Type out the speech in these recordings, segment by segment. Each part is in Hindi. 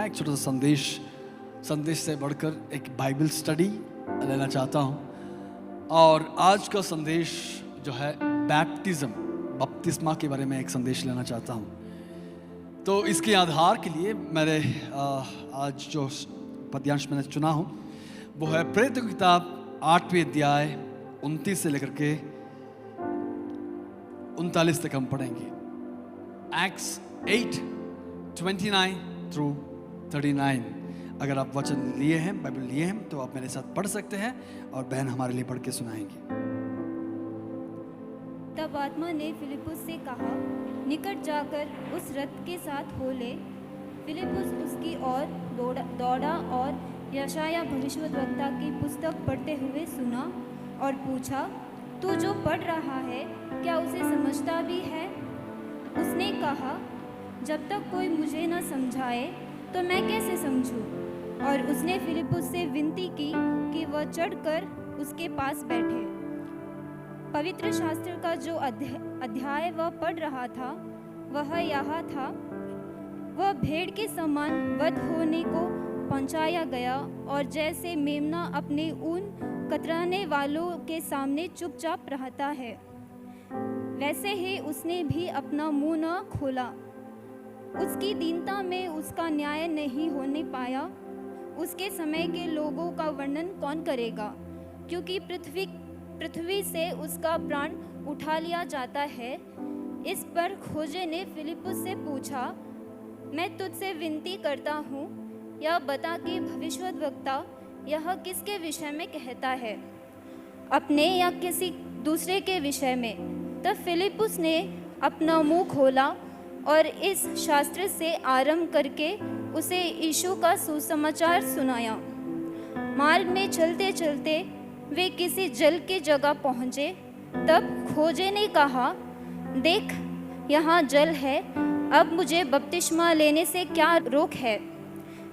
एक छोटा सा संदेश से बढ़कर एक बाइबल स्टडी लेना चाहता हूँ। और आज का संदेश जो है बपतिस्मा के बारे में एक संदेश लेना चाहता हूँ। तो इसके आधार के लिए मेरे आज जो पद्यांश मैंने चुना हूँ वो है प्रेरितों की किताब 8वें अध्याय 29 से लेकर के 39 तक हम पढ़ेंगे। Acts 8:29 through 39। अगर आप वचन लिए हैं, बाइबल लिए हैं, तो आप मेरे साथ पढ़ सकते हैं और बहन हमारे लिए पढ़ के सुनाएंगे। तब आत्मा ने फिलिपुस से कहा, निकट जाकर उस रथ के साथ हो ले। फिलिपुस उसकी ओर दौड़ा और यशाया भविष्यद्वक्ता की पुस्तक पढ़ते हुए सुना और पूछा, तू जो पढ़ रहा है क्या उसे समझता भी है? उसने कहा, जब तक कोई मुझे न समझाए तो मैं कैसे समझूं? और उसने फिलिपुस से विनती की कि वह चढ़कर उसके पास बैठे। पवित्र शास्त्र का जो अध्याय वह पढ़ रहा था वह यह था, वह भेड़ के समान वध होने को पहुंचाया गया और जैसे मेमना अपने ऊन कतराने वालों के सामने चुपचाप रहता है, वैसे ही उसने भी अपना मुंह न खोला। उसकी दीनता में उसका न्याय नहीं होने पाया। उसके समय के लोगों का वर्णन कौन करेगा? क्योंकि पृथ्वी से उसका प्राण उठा लिया जाता है। इस पर खोजे ने फिलिपुस से पूछा, मैं तुझसे विनती करता हूँ, यह बता कि भविष्यद्वक्ता यह किसके विषय में कहता है, अपने या किसी दूसरे के विषय में? तब फिलिपुस ने अपना मुंह खोला और इस शास्त्र से आरंभ करके उसे यीशु का सुसमाचार सुनाया। मार्ग में चलते चलते वे किसी जल की जगह पहुँचे। तब खोजे ने कहा, देख यहाँ जल है, अब मुझे बपतिस्मा लेने से क्या रोक है?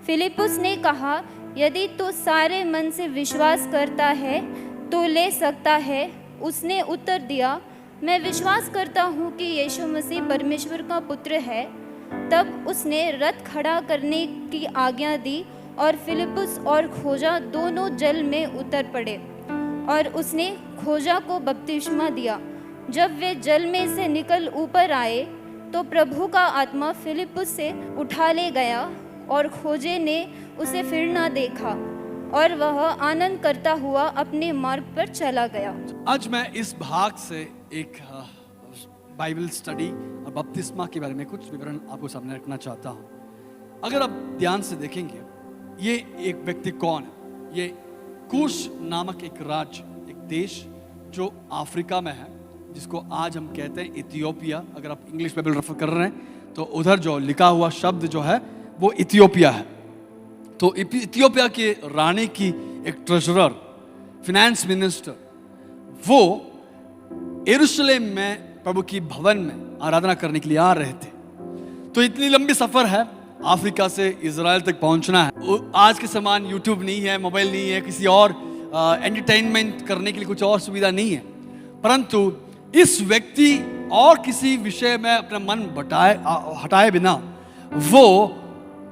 फिलिपुस ने कहा, यदि तू सारे मन से विश्वास करता है तो ले सकता है। उसने उत्तर दिया, मैं विश्वास करता हूँ कि यीशु मसीह परमेश्वर का पुत्र है। तब उसने रथ खड़ा करने की आज्ञा दी और फिलिपुस और खोजा दोनों जल में उतर पड़े और उसने खोजा को बपतिस्मा दिया। जब वे जल में से निकल ऊपर आए तो प्रभु का आत्मा फिलिपुस से उठा ले गया और खोजे ने उसे फिर ना देखा और वह आनंद करता हुआ अपने मार्ग पर चला गया। आज मैं इस भाग से एक बाइबल स्टडी और बपतिस्मा के बारे में कुछ विवरण आपको सामने रखना चाहता हूँ। अगर आप ध्यान से देखेंगे, ये एक व्यक्ति कौन है? ये कुश नामक एक राज्य, एक देश जो अफ्रीका में है, जिसको आज हम कहते हैं इथियोपिया। अगर आप इंग्लिश बाइबल रेफर कर रहे हैं तो उधर जो लिखा हुआ शब्द जो है वो इथियोपिया है। तो इथियोपिया के रानी की एक ट्रेजरर, फिनेंस मिनिस्टर, वो यरूशलेम में प्रभु की भवन में आराधना करने के लिए आ रहे थे। तो इतनी लंबी सफर है, अफ्रीका से इजराइल तक पहुंचना है। आज के समान यूट्यूब नहीं है, मोबाइल नहीं है, किसी और एंटरटेनमेंट करने के लिए कुछ और सुविधा नहीं है। परंतु इस व्यक्ति और किसी विषय में अपना मन हटाए बिना वो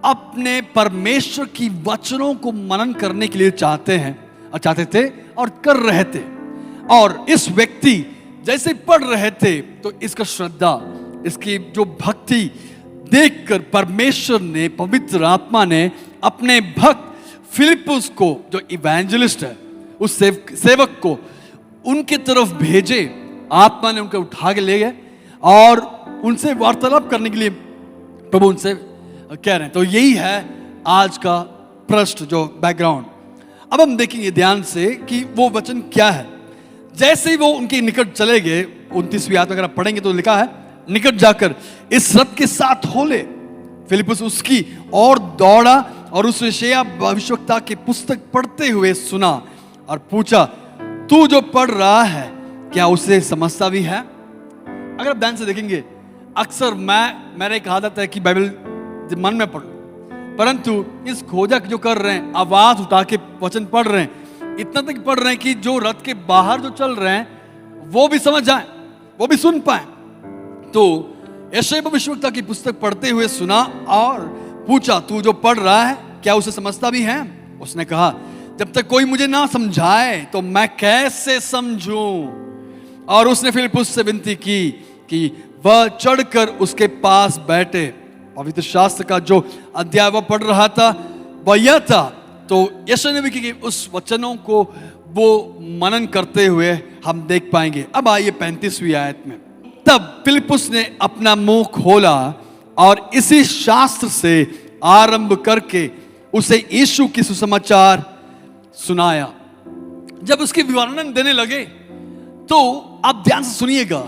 अपने परमेश्वर की वचनों को मनन करने के लिए चाहते थे और कर रहे थे। और इस व्यक्ति जैसे पढ़ रहे थे तो इसका श्रद्धा, इसकी जो भक्ति देखकर परमेश्वर ने, पवित्र आत्मा ने अपने भक्त फिलिपुस को, जो इवेंजलिस्ट है, उस सेवक को उनके तरफ भेजे। आत्मा ने उनको उठा के ले गए और उनसे वार्तालाप करने के लिए प्रभु उनसे कह रहे हैं। तो यही है आज का पृष्ठ, जो बैकग्राउंड। अब हम देखेंगे ध्यान से कि वो वचन क्या है। जैसे ही वो उनके निकट चले गए, 29वीं आयत अगर आप पढ़ेंगे तो लिखा है, निकट जाकर इस रथ के साथ हो ले। फिलिपुस उसकी और दौड़ा और उस यशायाह भविष्यद्वक्ता की पुस्तक पढ़ते हुए सुना और पूछा, तू जो पढ़ रहा है क्या उसे समझता भी है? अगर आप ध्यान से देखेंगे, अक्सर मेरा एक आदत है कि बाइबल मन में पढ़, परंतु इस खोजा जो कर रहे हैं, आवाज उठा के वचन पढ़ रहे हैं, इतना तक पढ़ रहे हैं कि जो रथ के बाहर जो चल रहे हैं वो भी समझ जाए, वो भी सुन पाए। तो यशायाह भविष्यद्वक्ता की पुस्तक पढ़ते हुए सुना और पूछा, तू जो पढ़ रहा है क्या उसे समझता भी है? उसने कहा, जब तक कोई मुझे ना समझाए तो मैं कैसे समझूं? और उसने फिलिप्पुस से विनती की कि वह चढ़कर उसके पास बैठे। पवित्र शास्त्र का जो अध्याय वह पढ़ रहा था वह यह था। तो यशायाह नबी के उस वचनों को वो मनन करते हुए हम देख पाएंगे। अब आइए 35वीं आयत में। तब फिलिप्पुस ने अपना मुंह खोला और इसी शास्त्र से आरंभ करके उसे यीशु की सुसमाचार सुनाया। जब उसके विवरण देने लगे तो आप ध्यान से सुनिएगा,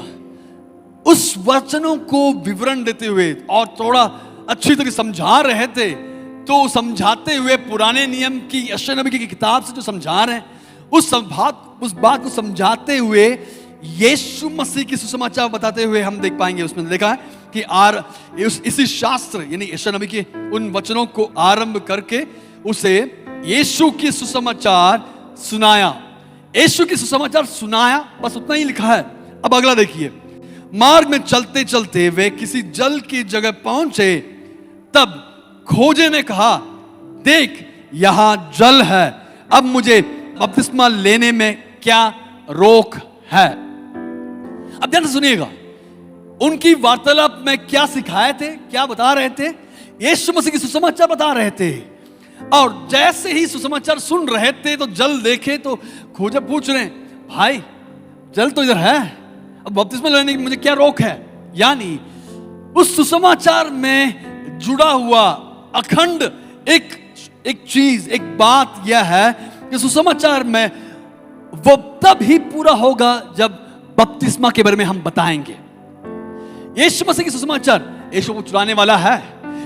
उस वचनों को विवरण देते हुए और थोड़ा अच्छी तरह समझा रहे थे। तो समझाते हुए पुराने नियम की यशायाह नबी की किताब से जो समझा रहे हैं, उस बात को समझाते हुए यीशु मसीह की सुसमाचार बताते हुए हम देख पाएंगे। उसमें देखा है कि इसी शास्त्र यानी यशायाह नबी के उन वचनों को आरंभ करके उसे यीशु की सुसमाचार सुनाया। यीशु की सुसमाचार सुनाया, बस उतना ही लिखा है। अब अगला देखिए, मार्ग में चलते चलते वे किसी जल की जगह पहुंचे। तब खोजे ने कहा, देख यहां जल है, अब मुझे बपतिस्मा लेने में क्या रोक है? अब ध्यान से सुनिएगा, उनकी वार्तालाप में क्या सिखाए थे, क्या बता रहे थे? यीशु मसीह की सुसमाचार बता रहे थे। और जैसे ही सुसमाचार सुन रहे थे तो जल देखे तो खोजे पूछ रहे, भाई जल तो इधर है, अब बपतिस्मा लेने की मुझे क्या रोक है? यानी उस सुसमाचार में जुड़ा हुआ अखंड एक चीज, एक बात यह है कि सुसमाचार में वो तब ही पूरा होगा जब बपतिस्मा के बारे में हम बताएंगे। यीशु मसीह की सुसमाचार यीशु को चुराने वाला है,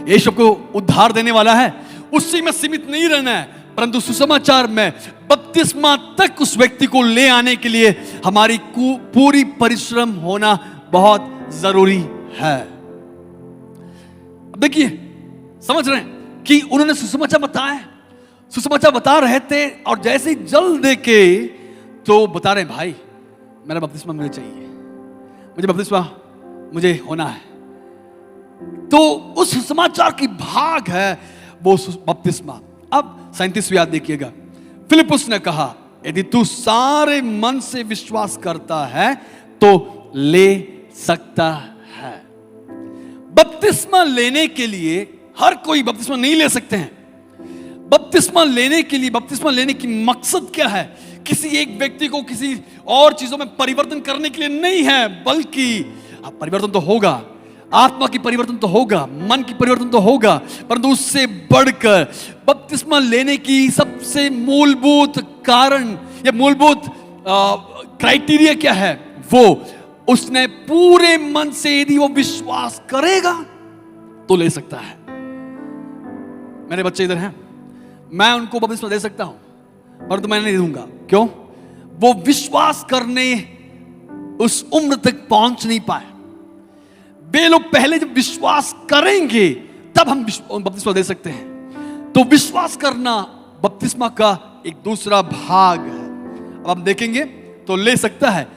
यीशु को उद्धार देने वाला है, उसी में सीमित नहीं रहना है, परंतु सुसमाचार में बपतिस्मा तक उस व्यक्ति को ले आने के लिए हमारी पूरी परिश्रम होना बहुत जरूरी है। देखिए, समझ रहे हैं कि उन्होंने सुसमाचार बताया, सुसमाचार बता रहे थे और जैसे ही जल देके तो बता रहे, भाई मेरा बपतिस्मा मुझे चाहिए, मुझे बपतिस्मा मुझे होना है। तो उस सुसमाचार की भाग है वो बपतिस्मा। अब 37वीं आयत देखिएगा। फिलिप्पुस ने कहा, यदि तू सारे मन से विश्वास करता है तो ले सकता है। बपतिस्मा लेने के लिए हर कोई बपतिस्मा नहीं ले सकते हैं। बपतिस्मा लेने के लिए, बपतिस्मा लेने की मकसद क्या है? किसी एक व्यक्ति को किसी और चीजों में परिवर्तन करने के लिए नहीं है, बल्कि परिवर्तन तो होगा, आत्मा की परिवर्तन तो होगा, मन की परिवर्तन तो होगा, परंतु उससे बढ़कर बपतिस्मा लेने की सबसे मूलभूत कारण या मूलभूत क्राइटेरिया क्या है? वो उसने पूरे मन से यदि वो विश्वास करेगा तो ले सकता है। मेरे बच्चे इधर हैं, मैं उनको बपतिस्मा दे सकता हूं, परंतु मैं नहीं दूंगा। क्यों? वो विश्वास करने उस उम्र तक पहुंच नहीं पाए। वे लोग पहले जब विश्वास करेंगे तब हम बपतिस्मा दे सकते हैं। तो विश्वास करना बपतिस्मा का एक दूसरा भाग है। अब हम देखेंगे तो ले सकता है।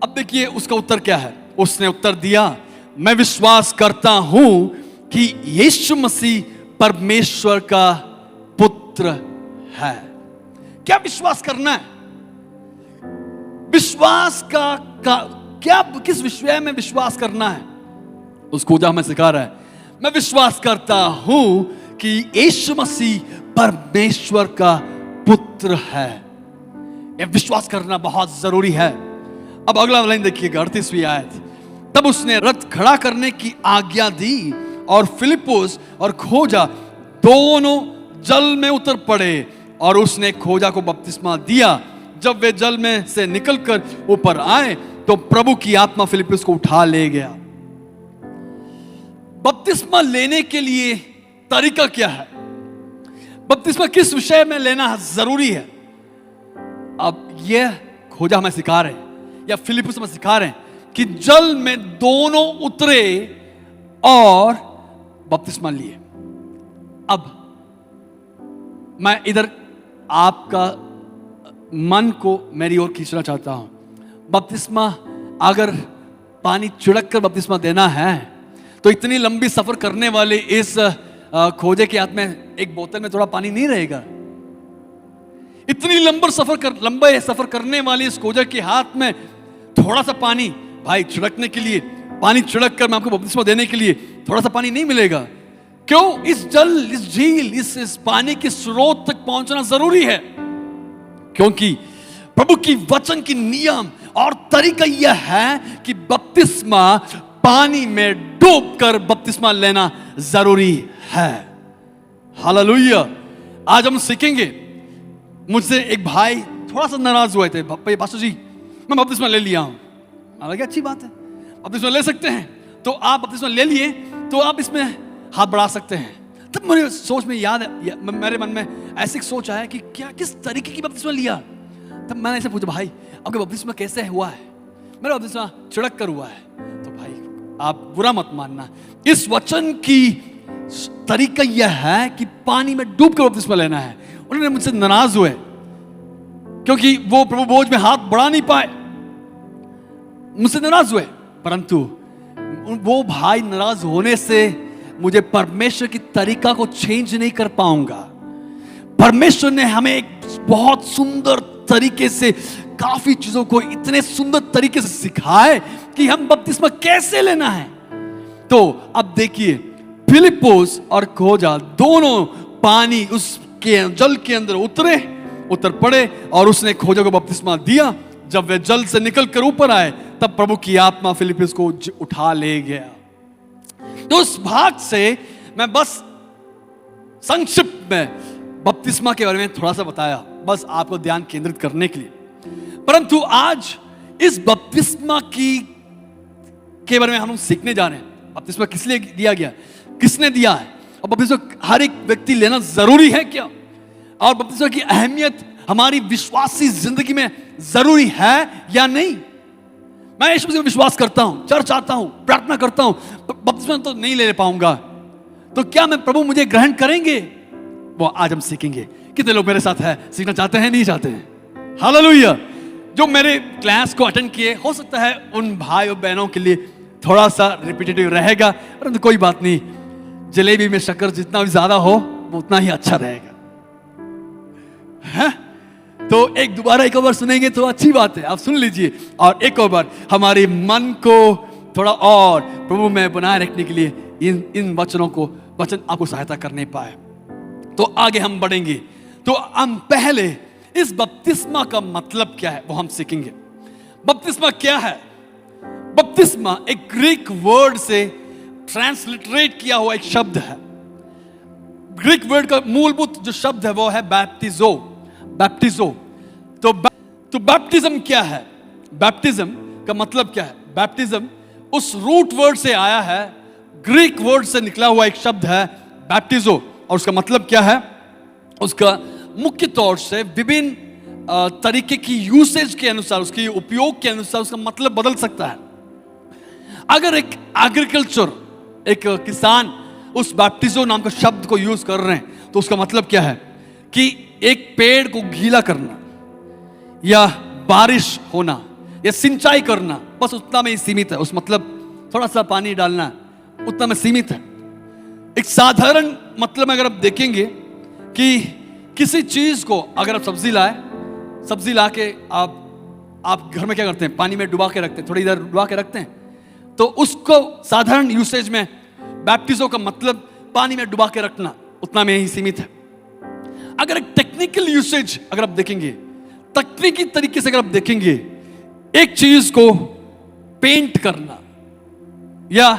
अब देखिए उसका उत्तर क्या है। उसने उत्तर दिया, मैं विश्वास करता हूं कि यीशु मसीह परमेश्वर का पुत्र है। क्या विश्वास करना है? विश्वास का क्या, किस विषय में विश्वास करना है उसको जहां में सिखा रहा है। मैं विश्वास करता हूं कि यीशु मसीह परमेश्वर का पुत्र है। यह विश्वास करना बहुत जरूरी है। अब अगला लाइन देखिएगा, 38वीं आयत। तब उसने रथ खड़ा करने की आज्ञा दी और फिलिप्पुस और खोजा दोनों जल में उतर पड़े और उसने खोजा को बपतिस्मा दिया। जब वे जल में से निकलकर ऊपर आए तो प्रभु की आत्मा फिलिप्पुस को उठा ले गया। बपतिस्मा लेने के लिए तरीका क्या है? बपतिस्मा किस विषय में लेना जरूरी है? अब यह खोजा हमें सिखा रहे हैं या फिलिप्पुस हमें सिखा रहे हैं कि जल में दोनों उतरे और बपतिस्मा लिए। अब मैं इधर आपका मन को मेरी ओर खींचना चाहता हूं। बपतिस्मा अगर पानी छिड़क कर बपतिस्मा देना है तो इतनी लंबी सफर करने वाले इस खोजे के हाथ में एक बोतल में थोड़ा पानी नहीं रहेगा। इतनी लंबे सफर करने वाली इस खोजे के हाथ में थोड़ा सा पानी भाई छिड़कने के लिए, पानी छिड़क कर मैं आपको बपतिस्मा देने के लिए थोड़ा सा पानी नहीं मिलेगा। क्यों? इस जल, इस झील, इस पानी के स्रोत तक पहुंचना जरूरी है, क्योंकि प्रभु की वचन की नियम और तरीका यह है कि बपतिस्मा पानी में डूबकर बपतिस्मा लेना जरूरी है। हालेलुया। आज हम सीखेंगे। मुझसे एक भाई थोड़ा सा नाराज हुए थे, पास्टर जी मैं बपतिस्मा ले लिया हूं। हालांकि अच्छी बात है, बपतिस्मा ले सकते हैं, तो आप बपतिस्मा ले लिए तो आप इसमें हाथ बढ़ा सकते हैं। तब मेरे सोच में याद है, मेरे मन में ऐसी सोच आया कि क्या किस तरीके की बपतिस्मा लिया। तब मैंने ऐसे पूछा, भाई आपका बपतिस्मा कैसे हुआ है? मेरा बपतिस्मा छिड़क कर हुआ है। तो भाई आप बुरा मत मानना, इस वचन की तरीका यह है कि पानी में डूब कर बपतिस्मा लेना है। उन्होंने मुझसे नाराज हुए क्योंकि वो प्रभु बोझ में हाथ बढ़ा नहीं पाए, मुझसे नाराज हुए। परंतु वो भाई नाराज होने से मुझे परमेश्वर की तरीका को चेंज नहीं कर पाऊंगा। परमेश्वर ने हमें एक बहुत सुंदर तरीके से काफी चीजों को इतने सुंदर तरीके से सिखाए कि हम बपतिस्मा कैसे लेना है। तो अब देखिए, फिलिप्पुस और खोजा दोनों पानी उसके जल के अंदर उतर पड़े और उसने खोजा को बपतिस्मा दिया। जब वे जल से निकलकर ऊपर आए तब प्रभु की आत्मा फिलिप्पुस को उठा ले गया। तो उस भाग से मैं बस संक्षिप्त में बपतिस्मा के बारे में थोड़ा सा बताया, बस आपको ध्यान केंद्रित करने के लिए। परंतु आज इस बपतिस्मा के बारे में हम सीखने जा रहे हैं। बपतिस्मा किस लिए दिया गया, किसने दिया है, और बपतिस्मा हर एक व्यक्ति लेना जरूरी है क्या, और बपतिस्मा की अहमियत हमारी विश्वासी जिंदगी में जरूरी है या नहीं। मैं यीशु मसीह में विश्वास करता हूं, चर्च आता हूं, प्रार्थना करता हूं, बपतिस्मा तो नहीं ले पाऊंगा, तो क्या मैं प्रभु मुझे ग्रहण करेंगे? वो आज हम सीखेंगे। कितने लोग मेरे साथ है, सीखना चाहते हैं, नहीं चाहते हैं? हालेलुया। जो मेरे क्लास को अटेंड किए, हो सकता है उन भाई और बहनों के लिए थोड़ा सा रिपीटेटिव रहेगा, परंतु कोई बात नहीं। जलेबी में शक्कर जितना भी ज्यादा हो वो उतना ही अच्छा रहेगा, है? तो एक बार सुनेंगे तो अच्छी बात है, आप सुन लीजिए, और एक और बार हमारे मन को थोड़ा और प्रभु में बनाए रखने के लिए इन वचन आपको सहायता करने पाए। तो आगे हम बढ़ेंगे। तो हम पहले इस बपतिस्मा का मतलब क्या है वो हम सीखेंगे। बपतिस्मा क्या है? बपतिस्मा एक ग्रीक वर्ड से ट्रांसलिटरेट किया हुआ एक शब्द है। ग्रीक वर्ड का मूलभूत जो शब्द है वो है बैप्टिजो। तो बैप्टिज्म क्या है? बैप्टिज्म का मतलब क्या है? बैप्टिज्म उस रूट वर्ड से आया है, ग्रीक वर्ड से निकला हुआ एक शब्द है बैप्टिजो, और उसका मतलब क्या है? उसका मुख्य तौर से विभिन्न तरीके की यूसेज के अनुसार, उसके उपयोग के अनुसार उसका मतलब बदल सकता है। अगर एक एग्रीकल्चर, एक किसान उस बैप्टिजो नाम का शब्द को यूज कर रहे हैं तो उसका मतलब क्या है कि एक पेड़ को गीला करना या बारिश होना या सिंचाई करना, बस उतना में ही सीमित है। उस मतलब थोड़ा सा पानी डालना उतना में सीमित है। एक साधारण मतलब में अगर आप देखेंगे कि किसी चीज को अगर आप सब्जी ला के आप घर में क्या करते हैं? पानी में डुबा के रखते हैं, थोड़ी देर डुबा के रखते हैं, तो उसको साधारण यूसेज में बैप्टिजो का मतलब पानी में डुबा के रखना उतना में ही सीमित है। अगर एक टेक्निकल यूसेज अगर आप देखेंगे, तकनीकी तरीके से अगर आप देखेंगे, एक चीज को पेंट करना या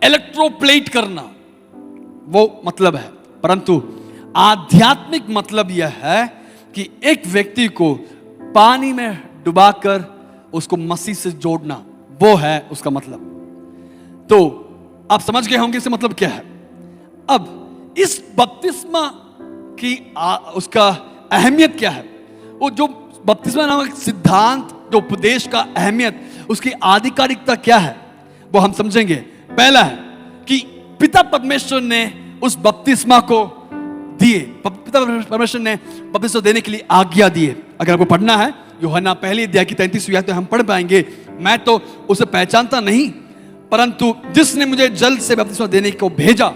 इलेक्ट्रोप्लेट करना वो मतलब है। परंतु आध्यात्मिक मतलब यह है कि एक व्यक्ति को पानी में डुबाकर उसको मसीह से जोड़ना, वो है उसका मतलब। तो आप समझ गए होंगे इसका मतलब क्या है। अब इस बपतिस्मा की उसका अहमियत क्या है? वो जो बपतिस्मा नामक सिद्धांत, जो उपदेश का अहमियत, उसकी आधिकारिकता क्या है वो हम समझेंगे। पहला है कि पिता परमेश्वर ने उस बपतिस्मा को दिए, पिता परमेश्वर ने बपतिस्मा देने के लिए आज्ञा दिए। अगर आपको पढ़ना है यूहन्ना पहली अध्याय की 33वीं आयत हम पढ़ पाएंगे। मैं तो उसे पहचानता नहीं, परंतु जिसने मुझे जल से बपतिस्मा देने को भेजा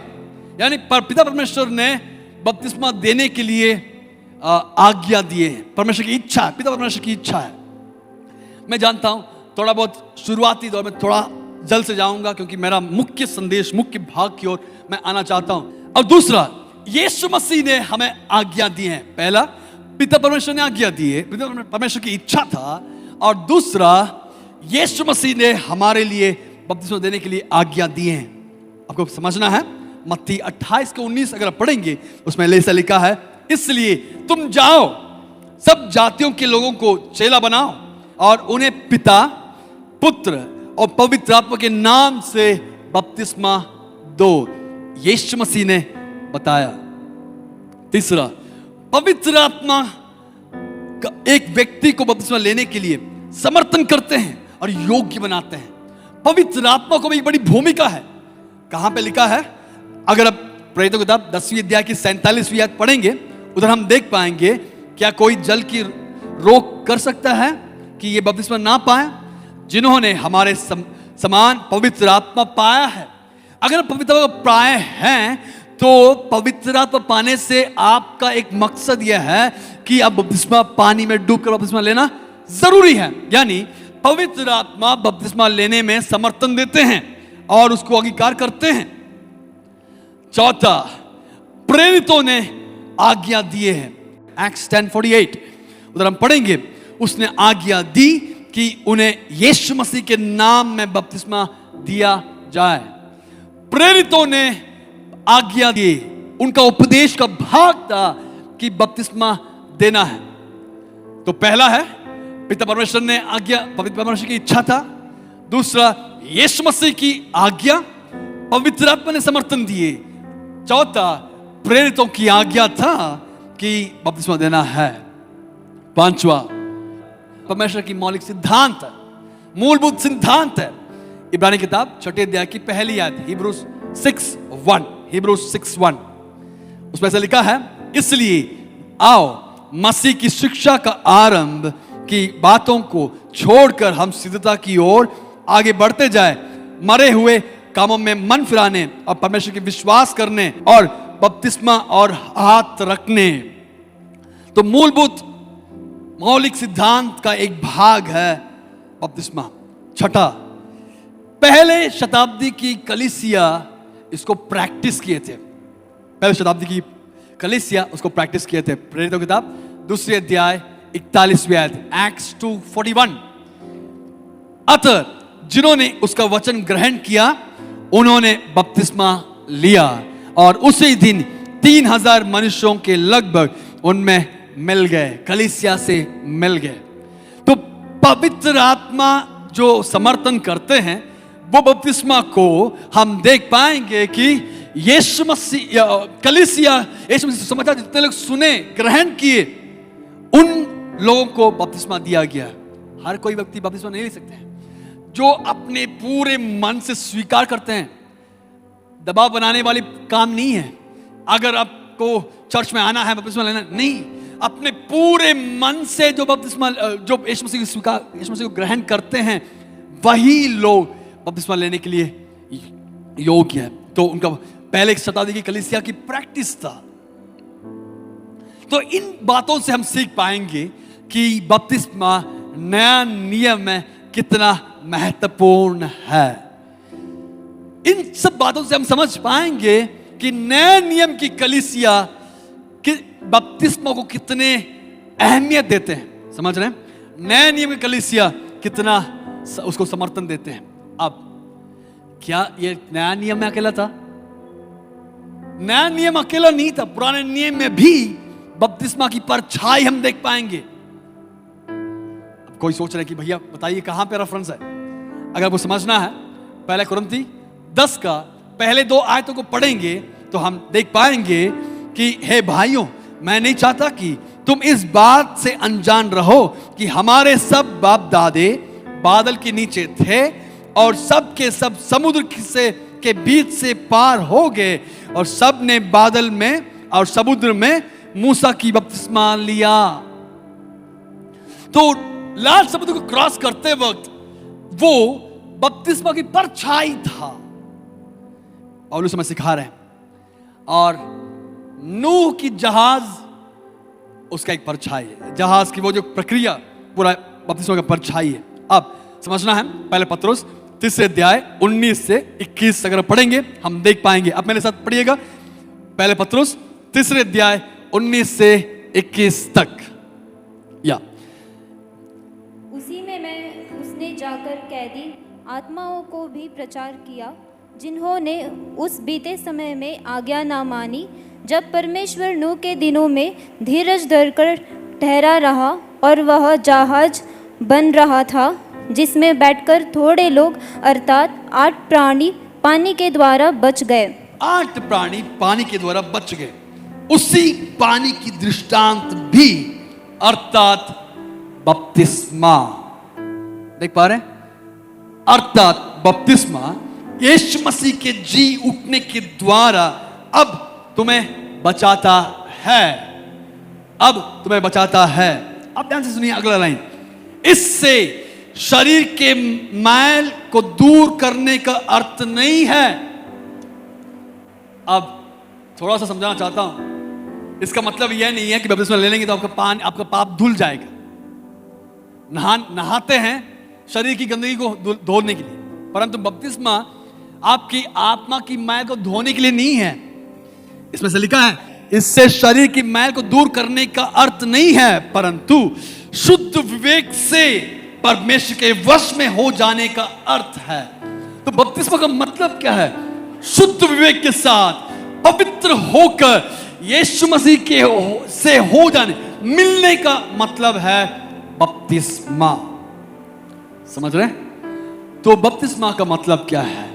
यानी पिता परमेश्वर ने बपतिस्मा देने के लिए आज्ञा दिए हैं। परमेश्वर की इच्छा है, पिता परमेश्वर की इच्छा है। मैं जानता हूं थोड़ा बहुत शुरुआती दौर में थोड़ा जल्द से जाऊंगा, क्योंकि मेरा मुख्य संदेश, मुख्य भाग की ओर मैं आना चाहता हूं। और दूसरा, यीशु मसीह ने हमें आज्ञा दी है। पहला, पिता परमेश्वर ने आज्ञा दी है, पिता परमेश्वर की इच्छा था। और दूसरा, यीशु मसीह ने हमारे लिए बपतिस्मा देने के लिए आज्ञा दी है। आपको समझना है, मत्ती 28:19 अगर आप पढ़ेंगे उसमें ऐसा लिखा है, इसलिए तुम जाओ, सब जातियों के लोगों को चेला बनाओ और उन्हें पिता, पुत्र और पवित्र आत्मा के नाम से बपतिस्मा दो। यीशु मसीह ने बताया। तीसरा, पवित्र आत्मा एक व्यक्ति को बपतिस्मा लेने के लिए समर्थन करते हैं और योग्य बनाते हैं। पवित्र आत्मा को भी एक बड़ी भूमिका है। कहां पे लिखा है? अगर आप प्रेरितों की किताब 10वीं अध्याय की 47वीं आयत पढ़ेंगे, उधर हम देख पाएंगे, क्या कोई जल की रोक कर सकता है कि ये बपतिस्मा ना पाए जिन्होंने हमारे समान पवित्र आत्मा पाया है। अगर पवित्र आत्मा पाए हैं तो पवित्र आत्मा पाने से आपका एक मकसद यह है कि अब बपतिस्मा, पानी में डूबकर बपतिस्मा लेना जरूरी है। यानी पवित्र आत्मा बपतिस्मा लेने में समर्थन देते हैं और उसको अंगीकार करते हैं। चौथा, प्रेरितों ने आज्ञा दिए हैं। एक्ट्स 10:48 उधर हम पढ़ेंगे, उसने आज्ञा दी कि उन्हें यीशु मसीह के नाम में बपतिस्मा दिया जाए। प्रेरितों ने आज्ञा दी, उनका उपदेश का भाग था कि बपतिस्मा देना है। तो पहला है, पिता परमेश्वर ने आज्ञा, पवित्र परमेश्वर की इच्छा था। दूसरा, यीशु मसीह की आज्ञा, पवित्र आत्मा ने समर्थन दिए। चौथा, प्रेरितों की आज्ञा था कि बपतिस्मा देना है। पांचवा, परमेश्वर की मौलिक सिद्धांत है, मूलभूत सिद्धांत है। इब्रानी किताब 6 अध्याय की पहली आयत, Hebrews 6:1 उसमें से लिखा है, इसलिए आओ मसीह की शिक्षा का आरंभ की बातों को छोड़कर हम सिद्धता की ओर आगे बढ़ते जाए, मरे हुए कामों में मन फिराने और परमेश्वर के विश्वास करने और बपतिस्मा और हाथ रखने। तो मूलभूत मौलिक सिद्धांत का एक भाग है बपतिस्मा। छठा, पहले शताब्दी की कलीसिया इसको प्रैक्टिस किए थे। पहले शताब्दी की कलीसिया उसको प्रैक्टिस किए थे। प्रेरितों की किताब 2 अध्याय 41वीं आयत, एक्ट्स 2:41। अतः जिन्होंने उसका वचन ग्रहण किया उन्होंने बपतिस्मा लिया और उसी दिन 3000 मनुष्यों के लगभग उनमें मिल गए, कलीसिया से मिल गए। तो पवित्र आत्मा जो समर्थन करते हैं वो बपतिस्मा को हम देख पाएंगे कि यीशु मसीह, कलीसिया, यीशु मसीह समाचार जितने लोग सुने, ग्रहण किए, उन लोगों को बपतिस्मा दिया गया। हर कोई व्यक्ति बपतिस्मा नहीं ले सकते हैं। जो अपने पूरे मन से स्वीकार करते हैं, दबाव बनाने वाली काम नहीं है। अगर आपको चर्च में आना है, बपतिस्मा लेना नहीं, अपने पूरे मन से जो बपतिस्मा, जो यीशु मसीह को स्वीकार, यीशु मसीह को ग्रहण करते हैं, वही लोग बपतिस्मा लेने के लिए योग्य है। तो उनका पहले शताब्दी की कलीसिया की प्रैक्टिस था। तो इन बातों से हम सीख पाएंगे कि बपतिस्मा नया नियम में कितना महत्वपूर्ण है। इन सब बातों से हम समझ पाएंगे कि नए नियम की कलीसिया कि बपतिस्मा को कितने अहमियत देते हैं। समझ रहे हैं? नए नियम की कलीसिया कितना उसको समर्थन देते हैं। अब क्या ये नया नियम में अकेला था? नया नियम अकेला नहीं था। पुराने नियम में भी बपतिस्मा की परछाई हम देख पाएंगे। अब कोई सोच रहे कि भैया बताइए कहां पे रेफरेंस है। अगर वो समझना है, पहले कुरिन्थी 10 का पहले 2 आयतों को पढ़ेंगे तो हम देख पाएंगे कि हे भाइयों, मैं नहीं चाहता कि तुम इस बात से अनजान रहो कि हमारे सब बाप दादे बादल के नीचे थे और सब के सब समुद्र से के बीच से पार हो गए और सब ने बादल में और समुद्र में मूसा की बपतिस्मा लिया। तो लाल समुद्र को क्रॉस करते वक्त वो बपतिस्मा की परछाई था। पौलुस हमें सिखा रहे हैं, और नूह की जहाज उसका एक परछाई है। जहाज की वो जो प्रक्रिया पूरा बपतिस्मा का परछाई है। अब समझना है, पहले पत्रुस 3 अध्याय 19 से 21 अगर पढ़ेंगे हम देख पाएंगे। अब मेरे साथ पढ़िएगा, पहले पत्रुस 3 अध्याय 19 से 21 तक। या उसी में उसने जाकर कैदी आत्माओं को भी प्रचार किया, जिन्होंने उस बीते समय में आज्ञा ना मानी, जब परमेश्वर नूह के दिनों में धीरज धरकर ठहरा रहा और वह जहाज बन रहा था, जिसमें बैठकर थोड़े लोग अर्थात 8 प्राणी पानी के द्वारा बच गए। 8 प्राणी पानी के द्वारा बच गए। उसी पानी की दृष्टांत भी अर्थात बपतिस्मा, देख पा रहे हैं? अर्थात बपतिस्मा यीशु मसीह के जी उठने के द्वारा अब तुम्हें बचाता है। अब तुम्हें बचाता है। अब ध्यान से सुनिए अगला लाइन, इससे शरीर के मैल को दूर करने का अर्थ नहीं है। अब थोड़ा सा समझाना चाहता हूं, इसका मतलब यह नहीं है कि बपतिस्मा ले लेंगे तो आपका पाप धुल जाएगा। नहाते हैं शरीर की गंदगी को धोने के लिए, परंतु बपतिस्मा आपकी आत्मा की मैल को धोने के लिए नहीं है। इसमें से लिखा है, इससे शरीर की मैल को दूर करने का अर्थ नहीं है, परंतु शुद्ध विवेक से परमेश्वर के वश में हो जाने का अर्थ है। तो बपतिस्मा का मतलब क्या है? शुद्ध विवेक के साथ पवित्र होकर यीशु मसीह के से हो जाने, मिलने का मतलब है बपतिस्मा। समझ रहे? तो बपतिस्मा का मतलब क्या है